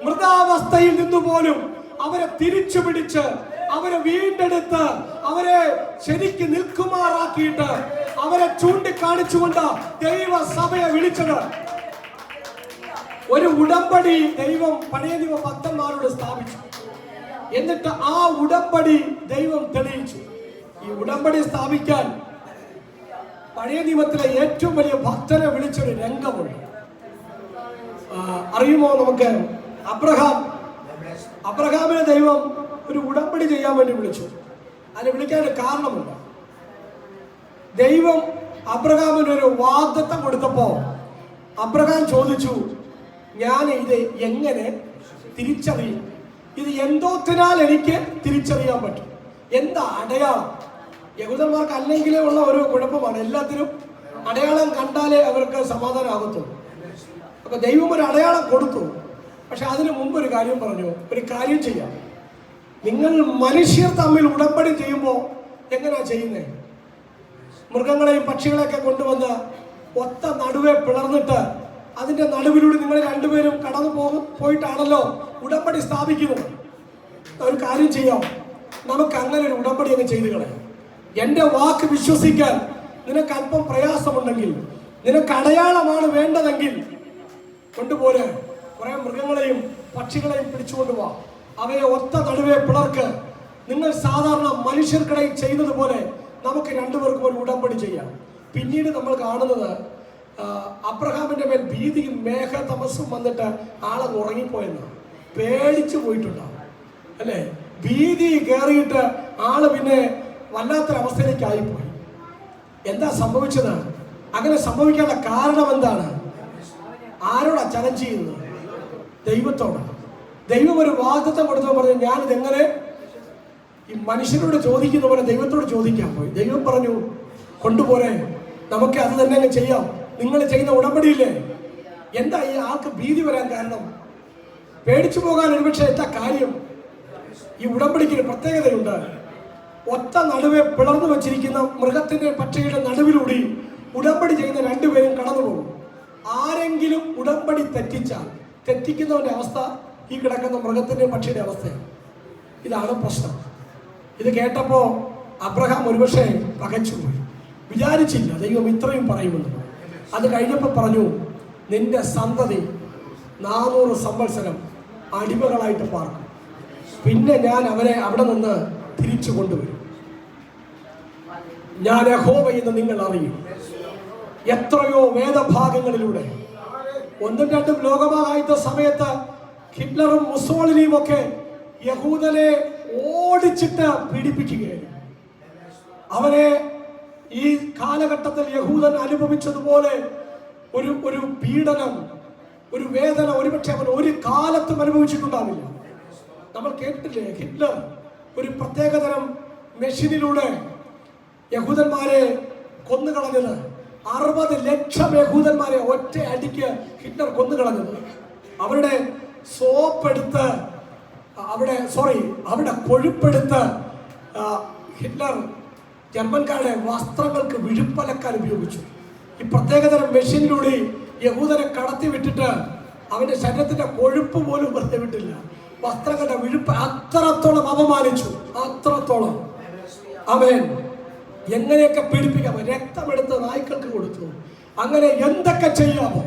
മൃതാവസ്ഥയിൽ നിന്നുപോലും അവരെ തിരിച്ചു പിടിച്ച്, അവരെ വീണ്ടെടുത്ത്, അവരെ ശരിക്ക് നിൽക്കുമാറാക്കിയിട്ട് അവരെ ചൂണ്ടിക്കാണിച്ചുകൊണ്ട് ദൈവസഭയെ വിളിച്ചത്. ഒരു ഉടമ്പടി ദൈവം പഴയ നിയമ ഭക്തന്മാരോട് സ്ഥാപിച്ചു. എന്നിട്ട് ആ ഉടമ്പടി ദൈവം തെളിയിച്ചു. ഈ ഉടമ്പടി സ്ഥാപിക്കാൻ പഴയ നിയമത്തിലെ ഏറ്റവും വലിയ ഭക്തനെ വിളിച്ചൊരു രംഗമുണ്ട്. അറിയുമോ നമുക്ക്? അബ്രഹാമിനെ ദൈവം ഒരു ഉടമ്പടി ചെയ്യാൻ വേണ്ടി വിളിച്ചു. അതിനെ വിളിക്കാൻ ഒരു കാരണമുണ്ട്. ദൈവം അബ്രഹാമിന് ഒരു വാഗ്ദത്തം കൊടുത്തപ്പോ അബ്രഹാം ചോദിച്ചു, ഞാൻ ഇത് എങ്ങനെ തിരിച്ചറിയും? ഇത് എന്തോത്തിനാൽ എനിക്ക് തിരിച്ചറിയാൻ പറ്റും? എന്താ അടയാളം? യഹൂദന്മാർക്ക് അല്ലെങ്കിലേ ഉള്ള ഒരു കുഴപ്പമാണ്, എല്ലാത്തിനും അടയാളം കണ്ടാലേ അവർക്ക് സമാധാനമാകത്തുള്ളൂ. അപ്പൊ ദൈവം ഒരു അടയാളം കൊടുത്തു. പക്ഷെ അതിനു മുമ്പ് ഒരു കാര്യം പറഞ്ഞു, ഒരു കാര്യം ചെയ്യാം. നിങ്ങൾ മനുഷ്യർ തമ്മിൽ ഉടമ്പടി ചെയ്യുമ്പോൾ എങ്ങനെയാ ചെയ്യുന്നത്? മൃഗങ്ങളെയും പക്ഷികളെയൊക്കെ കൊണ്ടുവന്ന് ഒത്ത നടുവെ പിളർന്നിട്ട് അതിന്റെ നടുവിലൂടെ നിങ്ങൾ രണ്ടുപേരും കടന്നു പോയിട്ടാണല്ലോ ഉടമ്പടി സ്ഥാപിക്കുന്നത്. ഒരു കാര്യം ചെയ്യാം, നമുക്ക് അങ്ങനെ ഒരു ഉടമ്പടി അങ്ങ് ചെയ്തു കളയാം. എന്റെ വാക്ക് വിശ്വസിക്കാൻ നിനക്ക് അല്പം പ്രയാസമുണ്ടെങ്കിൽ, നിനക്ക് അടയാളമാണ് വേണ്ടതെങ്കിൽ കൊണ്ടുപോലെ കുറെ മൃഗങ്ങളെയും പക്ഷികളെയും പിടിച്ചുകൊണ്ട് പോവാ, അവയെ ഒത്ത നടുവെ പിളർക്ക്. നിങ്ങൾ സാധാരണ മനുഷ്യർക്കിടയിൽ ചെയ്യുന്നത് പോലെ നമുക്ക് രണ്ടുപേർക്കും ഒരു ഉടമ്പടി ചെയ്യാം. പിന്നീട് നമ്മൾ കാണുന്നത് അബ്രഹാമിന്റെ മേൽ ഭീതിയും മേഘതമസ്സും വന്നിട്ട് ആളങ്ങ് ഉറങ്ങിപ്പോയെന്നാണ്. പേടിച്ചു പോയിട്ടുണ്ടാവും അല്ലെ? ഭീതി കയറിയിട്ട് ആള് പിന്നെ വല്ലാത്തൊരവസ്ഥയിലേക്ക് ആയിപ്പോയി. എന്താ സംഭവിച്ചത്? അങ്ങനെ സംഭവിക്കാനുള്ള കാരണം എന്താണ്? ആരോടാ ചലഞ്ച് ചെയ്യുന്നത്? ദൈവത്തോടാണ്. ദൈവം ഒരു വാഗ്ദത്തം കൊടുത്തപ്പോൾ പറഞ്ഞു, ഞാനിതെങ്ങനെ ഈ മനുഷ്യരോട് ചോദിക്കുന്ന പോലെ ദൈവത്തോട് ചോദിക്കാൻ പോയി. ദൈവം പറഞ്ഞു, കൊണ്ടുപോരെ, നമുക്ക് അത് തന്നെ അങ്ങ് ചെയ്യാം. നിങ്ങൾ ചെയ്യുന്ന ഉടമ്പടിയില്ലേ, എന്താ ഈ ആൾക്ക് ഭീതി വരാൻ കാരണം? പേടിച്ചു പോകാൻ ഒരുപക്ഷെ എന്താ കാര്യം? ഈ ഉടമ്പടിക്ക് ഒരു പ്രത്യേകതയുണ്ട്. ഒത്ത നടുവെ പിളർന്നു വെച്ചിരിക്കുന്ന മൃഗത്തിന്റെ പക്ഷിയുടെ നടുവിലൂടെ ഉടമ്പടി ചെയ്യുന്ന രണ്ടുപേരും കടന്നു പോകും. ആരെങ്കിലും ഉടമ്പടി തെറ്റിച്ചാൽ തെറ്റിക്കുന്നവന്റെ അവസ്ഥ ഈ കിടക്കുന്ന മൃഗത്തിന്റെ പക്ഷിയുടെ അവസ്ഥയാണ്. ഇതാണ് പ്രശ്നം. ഇത് കേട്ടപ്പോ അബ്രഹാം ഒരുപക്ഷെ പകച്ചുപോയി, വിചാരിച്ചില്ല ദൈവം ഇത്രയും പറയുമെന്ന്. അത് കഴിഞ്ഞപ്പോൾ പറഞ്ഞു, നിന്റെ സന്തതി 400 സംവത്സരം അടിമകളായിട്ട് പാർക്കും, പിന്നെ ഞാൻ അവരെ അവിടെ നിന്ന് തിരിച്ചു കൊണ്ടുവരും. ഞാൻ യഹോവ എന്ന് നിങ്ങൾ അറിയും. എത്രയോ വേദഭാഗങ്ങളിലൂടെ 1ഉം 2ഉം ലോകമഹായുദ്ധ സമയത്ത് ഹിറ്റ്ലറും മുസോളിനിയും ഒക്കെ യഹൂദനെ ഓടിച്ചിട്ട് പീഡിപ്പിക്കുകയായിരുന്നു. അവരെ ഈ കാലഘട്ടത്തിൽ യഹൂദൻ അനുഭവിച്ചതുപോലെ ഒരു പീഡനം, ഒരു വേദന ഒരുപക്ഷെ അവൻ ഒരു കാലത്തും അനുഭവിച്ചിട്ടുണ്ടാവില്ല. നമ്മൾ കേട്ടിട്ടില്ലേ, ഹിറ്റ്ലർ ഒരു പ്രത്യേകതരം മെഷീനിലൂടെ യഹൂദന്മാരെ കൊന്നുകളഞ്ഞത്? 60 ലക്ഷം യഹൂദന്മാരെ ഒറ്റ അടിക്ക് ഹിറ്റ്ലർ കൊന്നുകളഞ്ഞത്. അവരുടെ സോപ്പെടുത്ത് അവിടെ കൊഴുപ്പെടുത്ത് ഹിറ്റ്ലർ ജർമ്മൻകാരുടെ വസ്ത്രങ്ങൾക്ക് വിഴുപ്പലക്കാൻ ഉപയോഗിച്ചു. ഈ പ്രത്യേകതരം മെഷീനിലൂടെ യഹൂദനെ കടത്തി വിട്ടിട്ട് അവന്റെ ശരീരത്തിന്റെ കൊഴുപ്പ് പോലും വെറുതെ വിട്ടില്ല. വസ്ത്രങ്ങളുടെ വിഴുപ്പ് അത്രത്തോളം അപമാനിച്ചു, അത്രത്തോളം. ആമേൻ. എങ്ങനെയൊക്കെ പീഡിപ്പിക്കാമോ, രക്തമെടുത്ത് നായ്ക്കൾക്ക് കൊടുത്തു. അങ്ങനെ എന്തൊക്കെ ചെയ്യാമോ,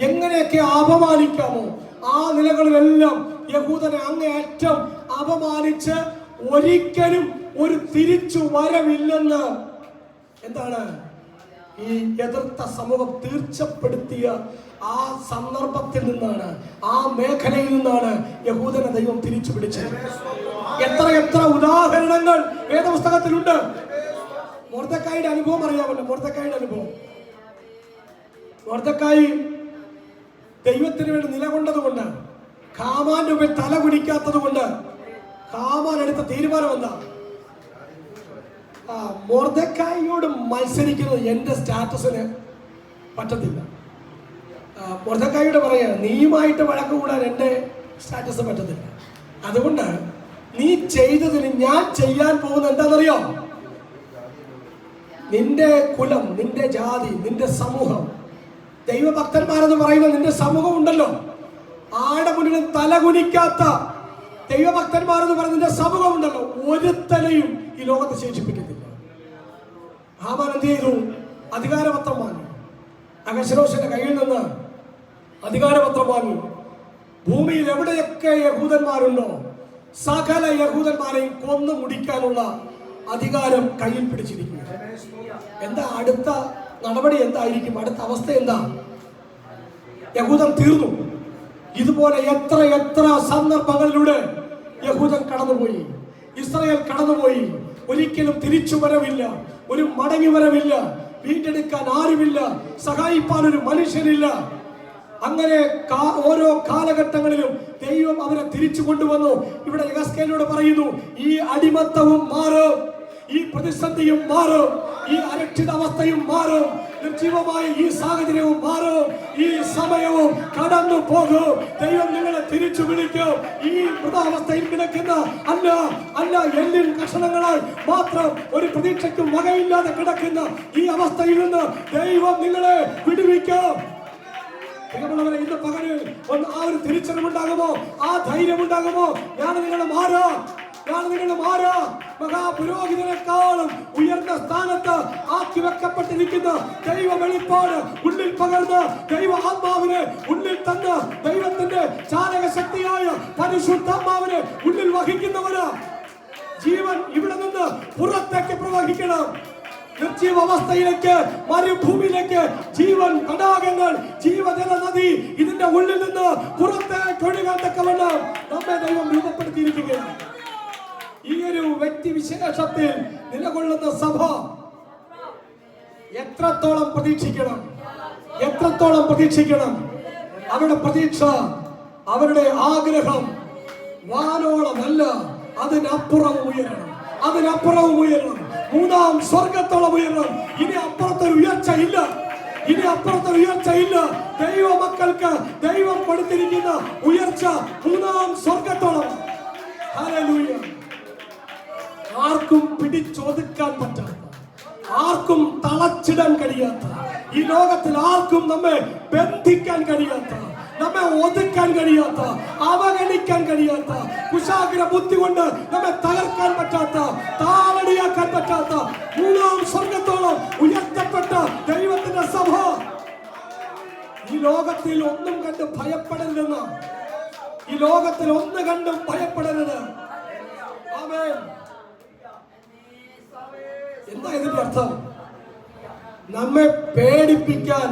എങ്ങനെയൊക്കെ അപമാനിക്കാമോ, ആ നിലകളിലെല്ലാം യഹൂദനെ അങ്ങേയറ്റം അപമാനിച്ച് ഒരിക്കലും ഒരു തിരിച്ചു വരവില്ലെന്ന് എന്താണ് ഈ എതിർത്ത സമൂഹം തീർച്ചപ്പെടുത്തിയ ആ സന്ദർഭത്തിൽ നിന്നാണ്, ആ മേഖലയിൽ നിന്നാണ് യഹൂദനെ ദൈവം തിരിച്ചു പിടിച്ചത്. എത്ര ഉദാഹരണങ്ങൾ വേദപുസ്തകത്തിലുണ്ട്. മൊർദെഖായിയുടെ അനുഭവം അറിയാമല്ലോ. മൊർദെഖായിയുടെ അനുഭവം, മൊർദെഖായി ദൈവത്തിന് വേണ്ടി നിലകൊണ്ടത് കൊണ്ട്, ഹാമാന്റെ മുമ്പിൽ തല കുനിക്കാത്തത് കൊണ്ട് ഹാമാൻ എടുത്ത തീരുമാനം എന്താ? മൊർദെഖായിയോട് മത്സരിക്കുന്നത് എന്റെ സ്റ്റാറ്റസിന് പറ്റത്തില്ല. മൊർദെഖായിയോട് പറയാ, നീയുമായിട്ട് വഴക്ക് കൂടാൻ എന്റെ സ്റ്റാറ്റസ് പറ്റത്തില്ല. അതുകൊണ്ട് നീ ചെയ്തതിന് ഞാൻ ചെയ്യാൻ പോകുന്നത് എന്താണെന്നറിയോ? നിന്റെ കുലം, നിന്റെ ജാതി, നിന്റെ സമൂഹം, ദൈവഭക്തന്മാരെന്ന് പറയുന്ന നിന്റെ സമൂഹം ഉണ്ടല്ലോ, ആടെ മുന്നിലും തലകുനിക്കാത്ത ദൈവഭക്തന്മാരെന്ന് പറയുന്ന നിന്റെ സമൂഹം ഉണ്ടല്ലോ, ഒരുത്തനെയും ഈ ലോകത്ത് ശേഷിപ്പിക്കത്തില്ല. ഹാമാൻ എന്ത് ചെയ്തു? അധികാരപത്രം വാങ്ങി. അഹശ്വേരോശിന്റെ കയ്യിൽ നിന്ന് അധികാരപത്രം വാങ്ങി. ഭൂമിയിൽ എവിടെയൊക്കെ യഹൂദന്മാരുണ്ടോ സകല യഹൂദന്മാരെയും കൊന്നു മുടിക്കാനുള്ള അധികാരം കയ്യിൽ പിടിച്ചിരിക്കുക. എന്താ അടുത്ത നടപടി? എന്തായിരിക്കും അടുത്ത അവസ്ഥ? എന്താ? യഹൂദൻ തീർന്നു. ഇതുപോലെ എത്ര സന്ദർഭങ്ങളിലൂടെ യഹൂദൻ കടന്നുപോയി, ഇസ്രായേൽ കടന്നുപോയി. ഒരിക്കലും തിരിച്ചു വരവില്ല, ഒരു മടങ്ങി വരവില്ല, വീണ്ടെടുക്കാൻ ആരുമില്ല, സഹായിപ്പാൻ ഒരു മനുഷ്യനില്ല. അങ്ങനെ ഓരോ കാലഘട്ടങ്ങളിലും ദൈവം അവരെ തിരിച്ചു കൊണ്ടുവന്നു. ഇവിടെ യെഹെസ്കേലിനോട് പറയുന്നു, ഈ അടിമത്തവും മാറും, ഈ പ്രതിസന്ധിയും മാറും, ഈ അരക്ഷിതാവസ്ഥയും മാറും, നിർജീവമായ ഈ സാഹചര്യവും മാറും, ഈ സമയവും കടന്നു പോകും. ദൈവം നിങ്ങളെ തിരിച്ചു വിളിക്കും. ഈ മൃതാവസ്ഥയിൽ കിടക്കുന്ന അല്ല എല്ലിൻ കഷണങ്ങളായി മാത്രം ഒരു പ്രതീക്ഷയ്ക്കും വകയില്ലാതെ കിടക്കുന്ന ഈ അവസ്ഥയിൽ നിന്ന് ദൈവം നിങ്ങളെ വിടുവിക്കും. ഇന്ന് പകലിൽ ആ ഒരു തിരിച്ചറിവുണ്ടാകുമോ, ആ ധൈര്യം ഉണ്ടാകുമോ? ഞാൻ നിങ്ങളെ മാറാ മഹാപുരോഹിതനെക്കാളും ഉയർന്ന സ്ഥാനത്ത് ആക്കി വെക്കപ്പെട്ടിരിക്കുന്ന ദൈവ വെളിപ്പാട് ഉള്ളിൽ പകർന്ന് ദൈവ ആത്മാവിനെ ഉള്ളിൽ തന്ന് ദൈവത്തിന്റെ ചാലക ശക്തിയായ പരിശുദ്ധാത്മാവിനെ ഉള്ളിൽ വഹിക്കുന്നവര് ജീവൻ ഇവിടെ നിന്ന് പുറത്തേക്ക് പ്രവഹിക്കണം. നിർജീവാവസ്ഥയിലേക്ക്, മരുഭൂമിയിലേക്ക് ജീവൻ തടാകങ്ങൾ, ജീവജല നദി ഇതിന്റെ ഉള്ളിൽ നിന്ന് പുറത്തേക്ക് ഒഴുകാൻ തക്കവണ്ണം നമ്മെ ദൈവം രൂപപ്പെടുത്തിയിരിക്കുകയാണ്. ഈ ഒരു വ്യക്തി വിശേഷത്തിൽ നിലകൊള്ളുന്ന സഭ എത്രത്തോളം പ്രതീക്ഷിക്കണം? അവരുടെ പ്രതീക്ഷ, അവരുടെ ആഗ്രഹം വാനോളമല്ല, അതിനപ്പുറവും ഉയരണം. മൂന്നാം സ്വർഗത്തോളം ഉയരണം. ഇനി അപ്പുറത്തൊരു ഉയർച്ച ഇല്ല. ദൈവ മക്കൾക്ക് ദൈവം കൊടുത്തിരിക്കുന്ന ഉയർച്ച മൂന്നാം സ്വർഗത്തോളം. ഹല്ലേലൂയ. ആർക്കും പിടിച്ചൊതുക്കാൻ പറ്റാത്ത, ആർക്കും തളച്ചിടാൻ കഴിയാത്ത, ഈ ലോകത്തിൽ ആർക്കും നമ്മെ ബന്ധിക്കാൻ കഴിയാത്ത, നമ്മെ ഒതുക്കാൻ കഴിയാത്ത, അവഗണിക്കാൻ കഴിയാത്ത, കുശാഗ്ര ബുദ്ധി കൊണ്ട് നമ്മെ തകർക്കാൻ പറ്റാത്ത, താളടിയാക്കാൻ പറ്റാത്ത മൂന്നാം സ്വർഗത്തോളം ഉയർത്തപ്പെട്ട ദൈവത്തിന്റെ സഭ. ഈ ലോകത്തിൽ ഒന്നും കണ്ട് ഭയപ്പെടരുതെന്ന്, ഈ ലോകത്തിൽ ഒന്ന് കണ്ടും ഭയപ്പെടരുത്. ആമേൻ. എന്താ ഇതിന്റെ അർത്ഥം? നമ്മെ പേടിപ്പിക്കാൻ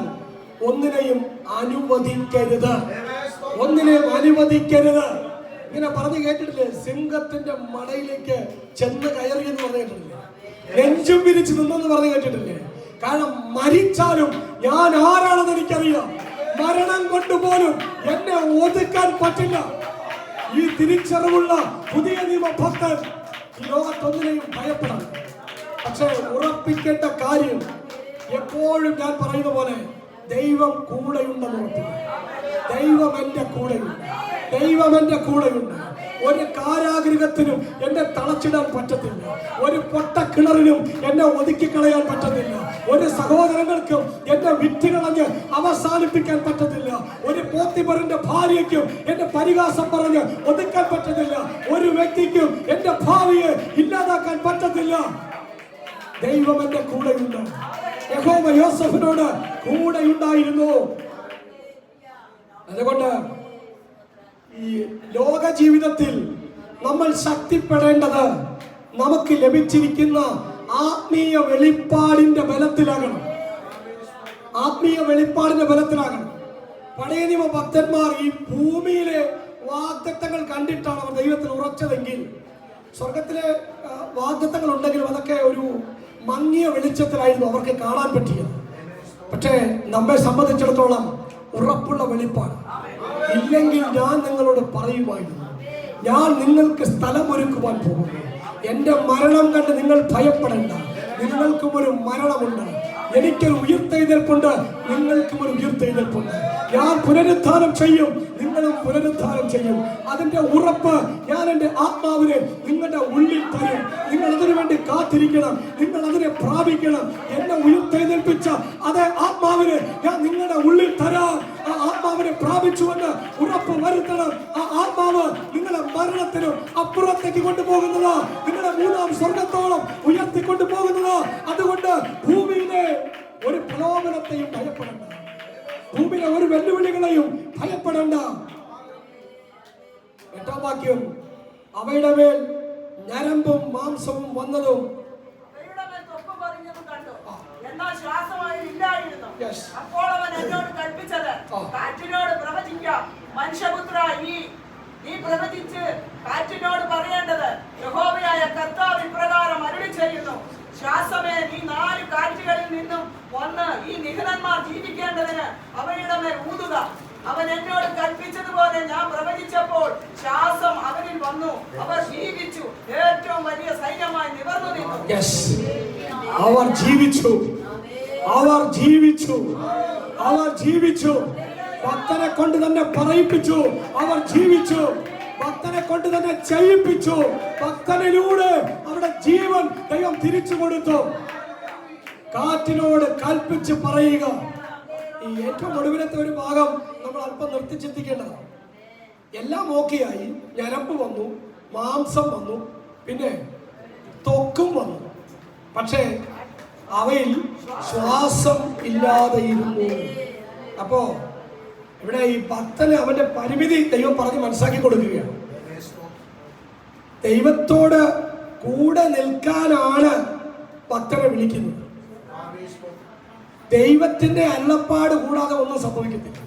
ഒന്നിനെയും അനുവദിക്കരുത്. ഇങ്ങനെ പറഞ്ഞു കേട്ടിട്ടില്ലേ? സിംഹത്തിന്റെ മടയിലേക്ക് ചെന്ന് കയറി എന്ന് പറഞ്ഞു കേട്ടിട്ടില്ലേ? നെഞ്ചും പിരിച്ചു നിന്നെന്ന് പറഞ്ഞു കേട്ടിട്ടില്ലേ? കാരണം മരിച്ചാലും ഞാൻ ആരാണെന്ന് എനിക്കറിയാം. മരണം കൊണ്ടുപോലും എന്നെ ഒതുക്കാൻ പറ്റില്ല. ഈ തിരിച്ചറിവുള്ള പുതിയ നിയമ ഭക്തൻ ഈ ലോകത്തൊന്നിനെയും ഭയപ്പെടാം. പക്ഷെ ഉറപ്പിക്കേണ്ട കാര്യം, എപ്പോഴും ഞാൻ പറയുന്ന പോലെ, ദൈവം കൂടെയുണ്ടെന്ന് ഓർക്കുക. ദൈവം എന്റെ കൂടെയുണ്ട്. ഒരു കാരാഗൃഹത്തിനും എന്നെ തളച്ചിടാൻ പറ്റത്തില്ല. ഒരു പൊട്ടക്കിണറിനും എന്നെ ഒതുക്കിക്കളയാൻ പറ്റത്തില്ല. ഒരു സഹോദരങ്ങൾക്കും എന്നെ വിറ്റുകളഞ്ഞ് അവസാനിപ്പിക്കാൻ പറ്റത്തില്ല. ഒരു പോത്തിഫറിന്റെ ഭാര്യയ്ക്കും എന്നെ പരിഹാസം പറഞ്ഞ് ഒതുക്കാൻ പറ്റത്തില്ല. ഒരു വ്യക്തിക്കും എന്റെ ഭാവിയെ ഇല്ലാതാക്കാൻ പറ്റത്തില്ല. ദൈവം എന്റെ കൂടെയുണ്ട്. യഹോവ യോസേഫിനോട് കൂടെയുണ്ടായിരുന്നു. അതുകൊണ്ട് ഈ ലോക ജീവിതത്തിൽ നമ്മൾ ശക്തിപ്പെടേണ്ടത് നമുക്ക് ലഭിച്ചിരിക്കുന്ന ആത്മീയ വെളിപ്പാടിന്റെ ബലത്തിലാകണം. ആത്മീയ വെളിപ്പാടിന്റെ ബലത്തിലാകണം. പഴയ നിയമ ഭക്തന്മാർ ഈ ഭൂമിയിലെ വാഗ്ദത്തങ്ങൾ കണ്ടിട്ടാണ് അവർ ദൈവത്തിൽ ഉറച്ചതെങ്കിൽ, സ്വർഗത്തിലെ വാഗ്ദത്തങ്ങൾ ഉണ്ടെങ്കിലും അതൊക്കെ ഒരു മങ്ങിയ വെളിച്ചത്തിലായിരുന്നു അവർക്ക് കാണാൻ പറ്റിയത്. പക്ഷേ നമ്മെ സംബന്ധിച്ചിടത്തോളം ഉറപ്പുള്ള വെളിപ്പാട്. ഇല്ലെങ്കിൽ ഞാൻ നിങ്ങളോട് പറയുമായിരുന്നു, ഞാൻ നിങ്ങൾക്ക് സ്ഥലമൊരുക്കുവാൻ പോകുന്നു. എന്റെ മരണം കണ്ട് നിങ്ങൾ ഭയപ്പെടേണ്ട. നിങ്ങൾക്കും ഒരു മരണമുണ്ട്, എനിക്കൊരു ഉയർത്തെഴുന്നേൽപ്പുണ്ട്, നിങ്ങൾക്കും ഒരു ഉയർത്തെഴുന്നേൽപ്പുണ്ട്. ഞാൻ പുനരുദ്ധാനം ചെയ്യും, നിങ്ങളും പുനരുദ്ധാനം ചെയ്യും. അതിന്റെ ഉറപ്പ് ഞാൻ എൻ്റെ ആത്മാവിനെ നിങ്ങളുടെ ഉള്ളിൽ തരും. നിങ്ങൾ അതിനു വേണ്ടി കാത്തിരിക്കണം, നിങ്ങൾ അതിനെ പ്രാപിക്കണം. എന്നെ ഉയർത്തെഴുന്നേൽപ്പിച്ച അതേ ആത്മാവിനെ ഞാൻ നിങ്ങളുടെ ഉള്ളിൽ തരാം. ആ ആത്മാവിനെ പ്രാപിച്ചുകൊണ്ട് ഉറപ്പ് വരുത്തണം. ആ ആത്മാവ് നിങ്ങളെ മരണത്തിനും അപ്പുറത്തേക്ക് കൊണ്ടുപോകുന്നത്, നിങ്ങളെ മൂന്നാം സ്വർഗത്തോളം ഉയർത്തിക്കൊണ്ടു പോകുന്നത്. അതുകൊണ്ട് ഭൂമിയിലെ ഒരു പ്രലോഭനത്തെയും ഭയപ്പെടേണ്ട, ഭൂമിയിലെ ഒരു വെല്ലുവിളികളെയും ഭയപ്പെടേണ്ട. എട്ടാം വാക്യം, അവയുടെ മേൽ ഞരമ്പും മാംസവും വന്നതും അപ്പോൾ അവൻ എന്നോട് കൽപ്പിച്ചത്, കാറ്റിനോട് പ്രവചിക്കാം, മനുഷ്യപുത്ര നീ പ്രവചിച്ച് കാറ്റിനോട് പറയേണ്ടത്, യഹോവയായ കർത്താവ് ഇപ്രകാരം അരുളി ചെയ്യുന്നു, ശ്വാസമേ നീ 4 കാറ്റുകളിൽ നിന്നും വന്ന് ഈ നിഹതന്മാർ ജീവിക്കേണ്ടതിന് അവയുടെ മേൽ ഊതുക. അവൻ എന്നോട് കൽപ്പിച്ചതുപോലെ ഞാൻ പ്രവചിച്ചപ്പോൾ ശ്വാസം അവരിൽ വന്നു, അവർ ജീവിച്ചു, ഏറ്റവും വലിയ സൈന്യമായി നിവർന്നു നിന്നു. അവർ ജീവിച്ചു, അവർ ജീവിച്ചു, അവർ ജീവിച്ചു. ഭക്തനെ കൊണ്ട് തന്നെ പറയിപ്പിച്ചു, അവർ ജീവിച്ചു. ഭക്തനെ കൊണ്ട് തന്നെ ചെയ്യിപ്പിച്ചു. ഭക്തനിലൂടെ അവരുടെ ജീവൻ ദൈവം തിരിച്ചു കൊടുത്തു. കാറ്റിനോട് കൽപ്പിച്ച് പറയുക. ഈ ഏറ്റവും ഒടുവിലത്തെ ഒരു ഭാഗം നമ്മൾ അല്പം നിർത്തി ചിന്തിക്കേണ്ടതാണ്. എല്ലാം ഓക്കെയായി, ഞരമ്പ് വന്നു, മാംസം വന്നു, പിന്നെ ത്വക്കും വന്നു. പക്ഷേ അവയിൽ ശ്വാസം ഇല്ലാതെ ഇരുന്നു. അപ്പോ ഇവിടെ ഈ ഭക്തന് അവന്റെ പരിമിതി ദൈവം പറഞ്ഞ് മനസ്സിലാക്കി കൊടുക്കുകയാണ്. ദൈവത്തോട് കൂടെ നിൽക്കാനാണ് ഭക്തനെ വിളിക്കുന്നത്. ദൈവത്തിന്റെ അരുളപ്പാട് കൂടാതെ ഒന്നും സംഭവിക്കത്തില്ല.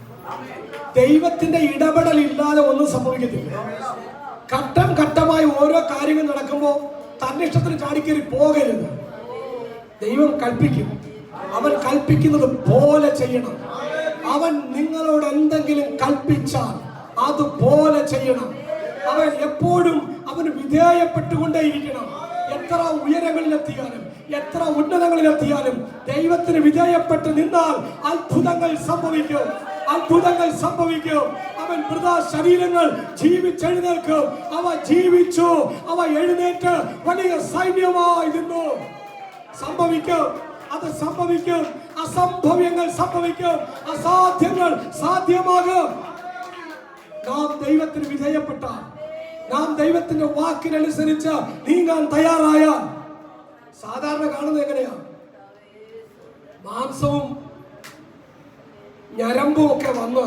ദൈവത്തിന്റെ ഇടപെടൽ ഇല്ലാതെ ഒന്നും സംഭവിക്കത്തില്ല. ഘട്ടം ഘട്ടമായി ഓരോ കാര്യങ്ങൾ നടക്കുമ്പോൾ തന്നിഷ്ടത്തിന് ചാടിക്കേറി പോകരുത്. ദൈവം കൽപ്പിക്കും, അവൻ കൽപ്പിക്കുന്നത് പോലെ ചെയ്യണം. അവൻ നിങ്ങളോട് എന്തെങ്കിലും കൽപ്പിച്ചാൽ അതുപോലെ ചെയ്യണം. അവൻ എപ്പോഴും അവന് വിധേയപ്പെട്ടുകൊണ്ടേയിരിക്കണം. എത്ര ഉയരങ്ങളിലെത്തിയാലും എത്ര ഉന്നതങ്ങളിലെത്തിയാലും ദൈവത്തിന് വിധേയപ്പെട്ട് നിന്നാൽ അത്ഭുതങ്ങൾ സംഭവിക്കും, അത്ഭുതങ്ങൾ സംഭവിക്കും. അവൻ വൃഥാ ശരീരങ്ങൾ ജീവിച്ചെഴുന്നേൽക്കും. അവ ജീവിച്ചു, അവ എഴുന്നേറ്റ് വലിയ സൈന്യമായി നിന്നു. സംഭവിക്കും, അത് സംഭവിക്കും. അസംഭവ്യങ്ങൾ സംഭവിക്കും, അസാധ്യങ്ങൾ സാധ്യമാകും. നാം ദൈവത്തിന് വിധേയപ്പെട്ടാൽ, നാം ദൈവത്തിന്റെ വാക്കിനനുസരിച്ച് നീങ്ങാൻ തയ്യാറായാൽ, സാധാരണ കാണുന്നത് എങ്ങനെയാണ്? മാംസവും ഞരമ്പും ഒക്കെ വന്ന്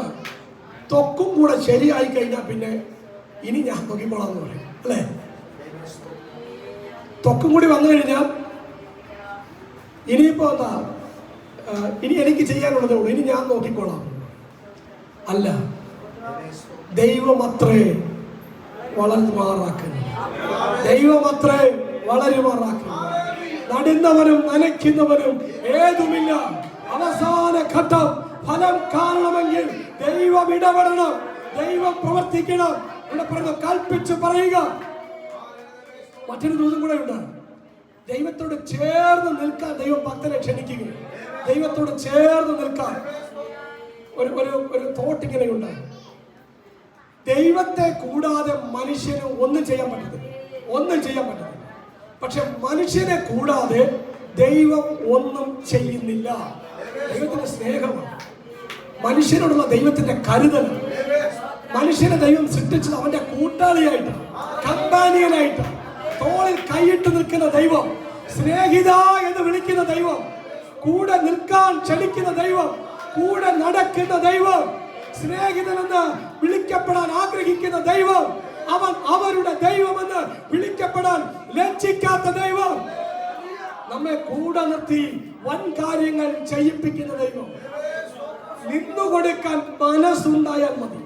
ത്വക്കും കൂടെ ശരിയായി കഴിഞ്ഞാൽ പിന്നെ ഇനി ഞാൻ നോക്കിക്കോളാന്ന് പറയും, അല്ലേ? ത്വക്കും കൂടി വന്നു കഴിഞ്ഞാൽ ഇനിയിപ്പോ എന്താ, ഇനി എനിക്ക് ചെയ്യാനുള്ളതേ ഉള്ളൂ, ഇനി ഞാൻ നോക്കിക്കോളാം. അല്ല, ദൈവമത്രേ വളർന്നുമാറാക്കുന്നു, ദൈവമത്രേ വളരുമാറാക്കുന്നു. നടുന്നവനും നനയ്ക്കുന്നവനും ഏതുമില്ല. അവസാന ഘട്ടം ഫലം കാണണമെങ്കിൽ ദൈവം ഇടപെടണം, ദൈവം പ്രവർത്തിക്കണം. ഇവിടെ പറഞ്ഞു കൽപ്പിച്ച് പറയുക. മറ്റൊരു ദൂതും കൂടെ ഉണ്ട്. ദൈവത്തോട് ചേർന്ന് നിൽക്കാൻ ദൈവം ഭക്തനെ ക്ഷണിക്കുക. ദൈവത്തോട് ചേർന്ന് നിൽക്കാൻ ഒരു തോട്ട് ഇങ്ങനെയുണ്ട്. ദൈവത്തെ കൂടാതെ മനുഷ്യന് ഒന്നും ചെയ്യാൻ പറ്റത്തില്ല. പക്ഷെ മനുഷ്യനെ കൂടാതെ ദൈവം ഒന്നും ചെയ്യുന്നില്ല. ദൈവത്തിന്റെ സ്നേഹമാണ്, മനുഷ്യനോടുള്ള ദൈവത്തിന്റെ കരുതലാണ്. മനുഷ്യനെ ദൈവം സൃഷ്ടിച്ചത് അവന്റെ കൂട്ടാളിയായിട്ട്, കമ്പാനിയനായിട്ട്, തോളിൽ കൈയിട്ട് നിൽക്കുന്ന ദൈവം, സ്നേഹിത എന്ന് വിളിക്കുന്ന ദൈവം, കൂടെ നിൽക്കാൻ ക്ഷണിക്കുന്ന ദൈവം, കൂടെ നടക്കുന്ന ദൈവം, സ്നേഹിതനെന്ന് വിളിക്കപ്പെടാൻ ആഗ്രഹിക്കുന്ന ദൈവം, അവൻ അവരുടെ ദൈവമെന്ന് വിളിക്കപ്പെടാൻ ലജ്ജിക്കാത്ത ദൈവം, നമ്മെ കൂടെ നിർത്തി വൻ കാര്യങ്ങൾ ചെയ്യിപ്പിക്കുന്ന ദൈവം. നിന്നുകൊടുക്കാൻ മനസ്സുണ്ടായാൽ മതി,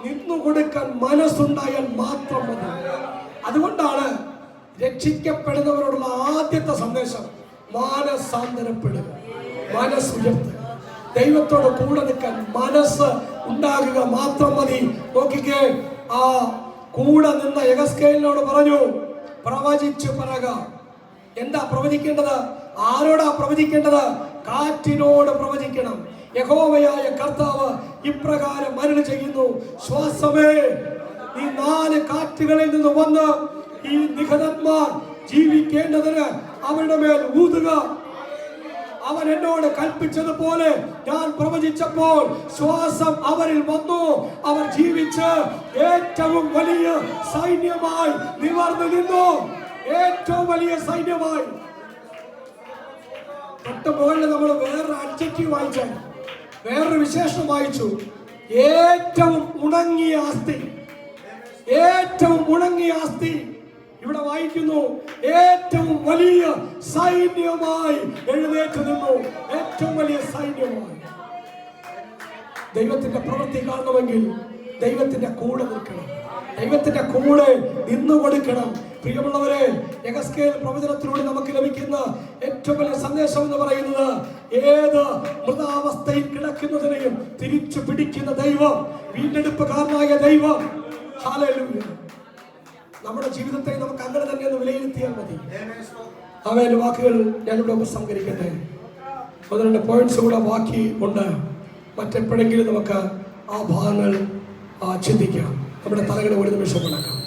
നിന്നുകൊടുക്കാൻ മനസ്സുണ്ടായാൽ മാത്രം മതി. അതുകൊണ്ടാണ് രക്ഷിക്കപ്പെടുന്നവരോടുള്ള ആദ്യത്തെ സന്ദേശം മാനസാന്തരപ്പെടുക, മനസ്സുയർത്തുക, ദൈവത്തോട് കൂടെ നിൽക്കാൻ മനസ്സ് ഉണ്ടാകുക മാത്രം മതി. നോക്കിക്കേ, ആ കൂടെ നിന്ന യെഹെസ്കേലിനോട് പറഞ്ഞു, പ്രവചിച്ചു പറയുക. എന്താ പ്രവചിക്കേണ്ടത്? ആരോടാ പ്രവചിക്കേണ്ടത്? കാറ്റിനോട് പ്രവചിക്കണം. യഹോവയായ കർത്താവ് ഇപ്രകാരം അരുളി ചെയ്യുന്നു, ശ്വാസമേ ഈ 4 കാറ്റുകളിൽ നിന്ന് വന്ന് ഈ നിഹതന്മാർ ജീവിക്കേണ്ടതിന് അവരുടെ മേൽ ഊതുക. അവൻ എന്നോട് കൽപ്പിച്ചതുപോലെ ഞാൻ പ്രവചിച്ചപ്പോൾ ശ്വാസം അവരിൽ വന്നു. അവർ ജീവിച്ച് ഏറ്റവും വലിയ സൈന്യമായി നിവർന്നു നിന്നു. ഏറ്റവും വലിയ സൈന്യമായി. തൊട്ട് മുകളിൽ നമ്മൾ വേറൊരു അഡ്ജക്റ്റീവ് വായിച്ചാൽ, വേറൊരു വിശേഷണം വായിച്ചു. ഏറ്റവും ഉണങ്ങിയ അസ്ഥി, ഏറ്റവും ഉണങ്ങിയ അസ്ഥി. ഇവിടെ വായിക്കുന്നു, ഏറ്റവും വലിയ സൈന്യമായി എഴുന്നേറ്റ് നിന്നു. ഏറ്റവും വലിയ സൈന്യമായി. ദൈവത്തിന്റെ പ്രവൃത്തി കാണണമെങ്കിൽ ദൈവത്തിന്റെ കൂടെ നിൽക്കണം, ദൈവത്തിന്റെ കൂടെ നിന്നു കൊടുക്കണം. പ്രിയമുള്ളവരെ, യെഹെസ്കേൽ പ്രവചനത്തിലൂടെ നമുക്ക് ലഭിക്കുന്ന ഏറ്റവും വലിയ സന്ദേശം എന്ന് പറയുന്നത്, ഏത് മൃതാവസ്ഥയിൽ കിടക്കുന്നതിനെയും തിരിച്ചു പിടിക്കുന്ന ദൈവം, വീണ്ടെടുപ്പുകാരനായ ദൈവം. ഹല്ലേലൂയ. നമ്മുടെ ജീവിതത്തെ നമുക്ക് അങ്ങനെ തന്നെ ഒന്ന് വിലയിരുത്തിയാൽ മതി. അവന്റെ വാക്കുകൾ ഞാനിവിടെ ഉപസംഹരിക്കട്ടെ. 12 പോയിന്റ്സ് കൂടെ ബാക്കി ഉണ്ട്. മറ്റെപ്പോഴെങ്കിലും നമുക്ക് ആ ഭാഗങ്ങൾ ചിന്തിക്കാം. നമ്മുടെ തലകളെ ഒരു നിമിഷം നടക്കാം.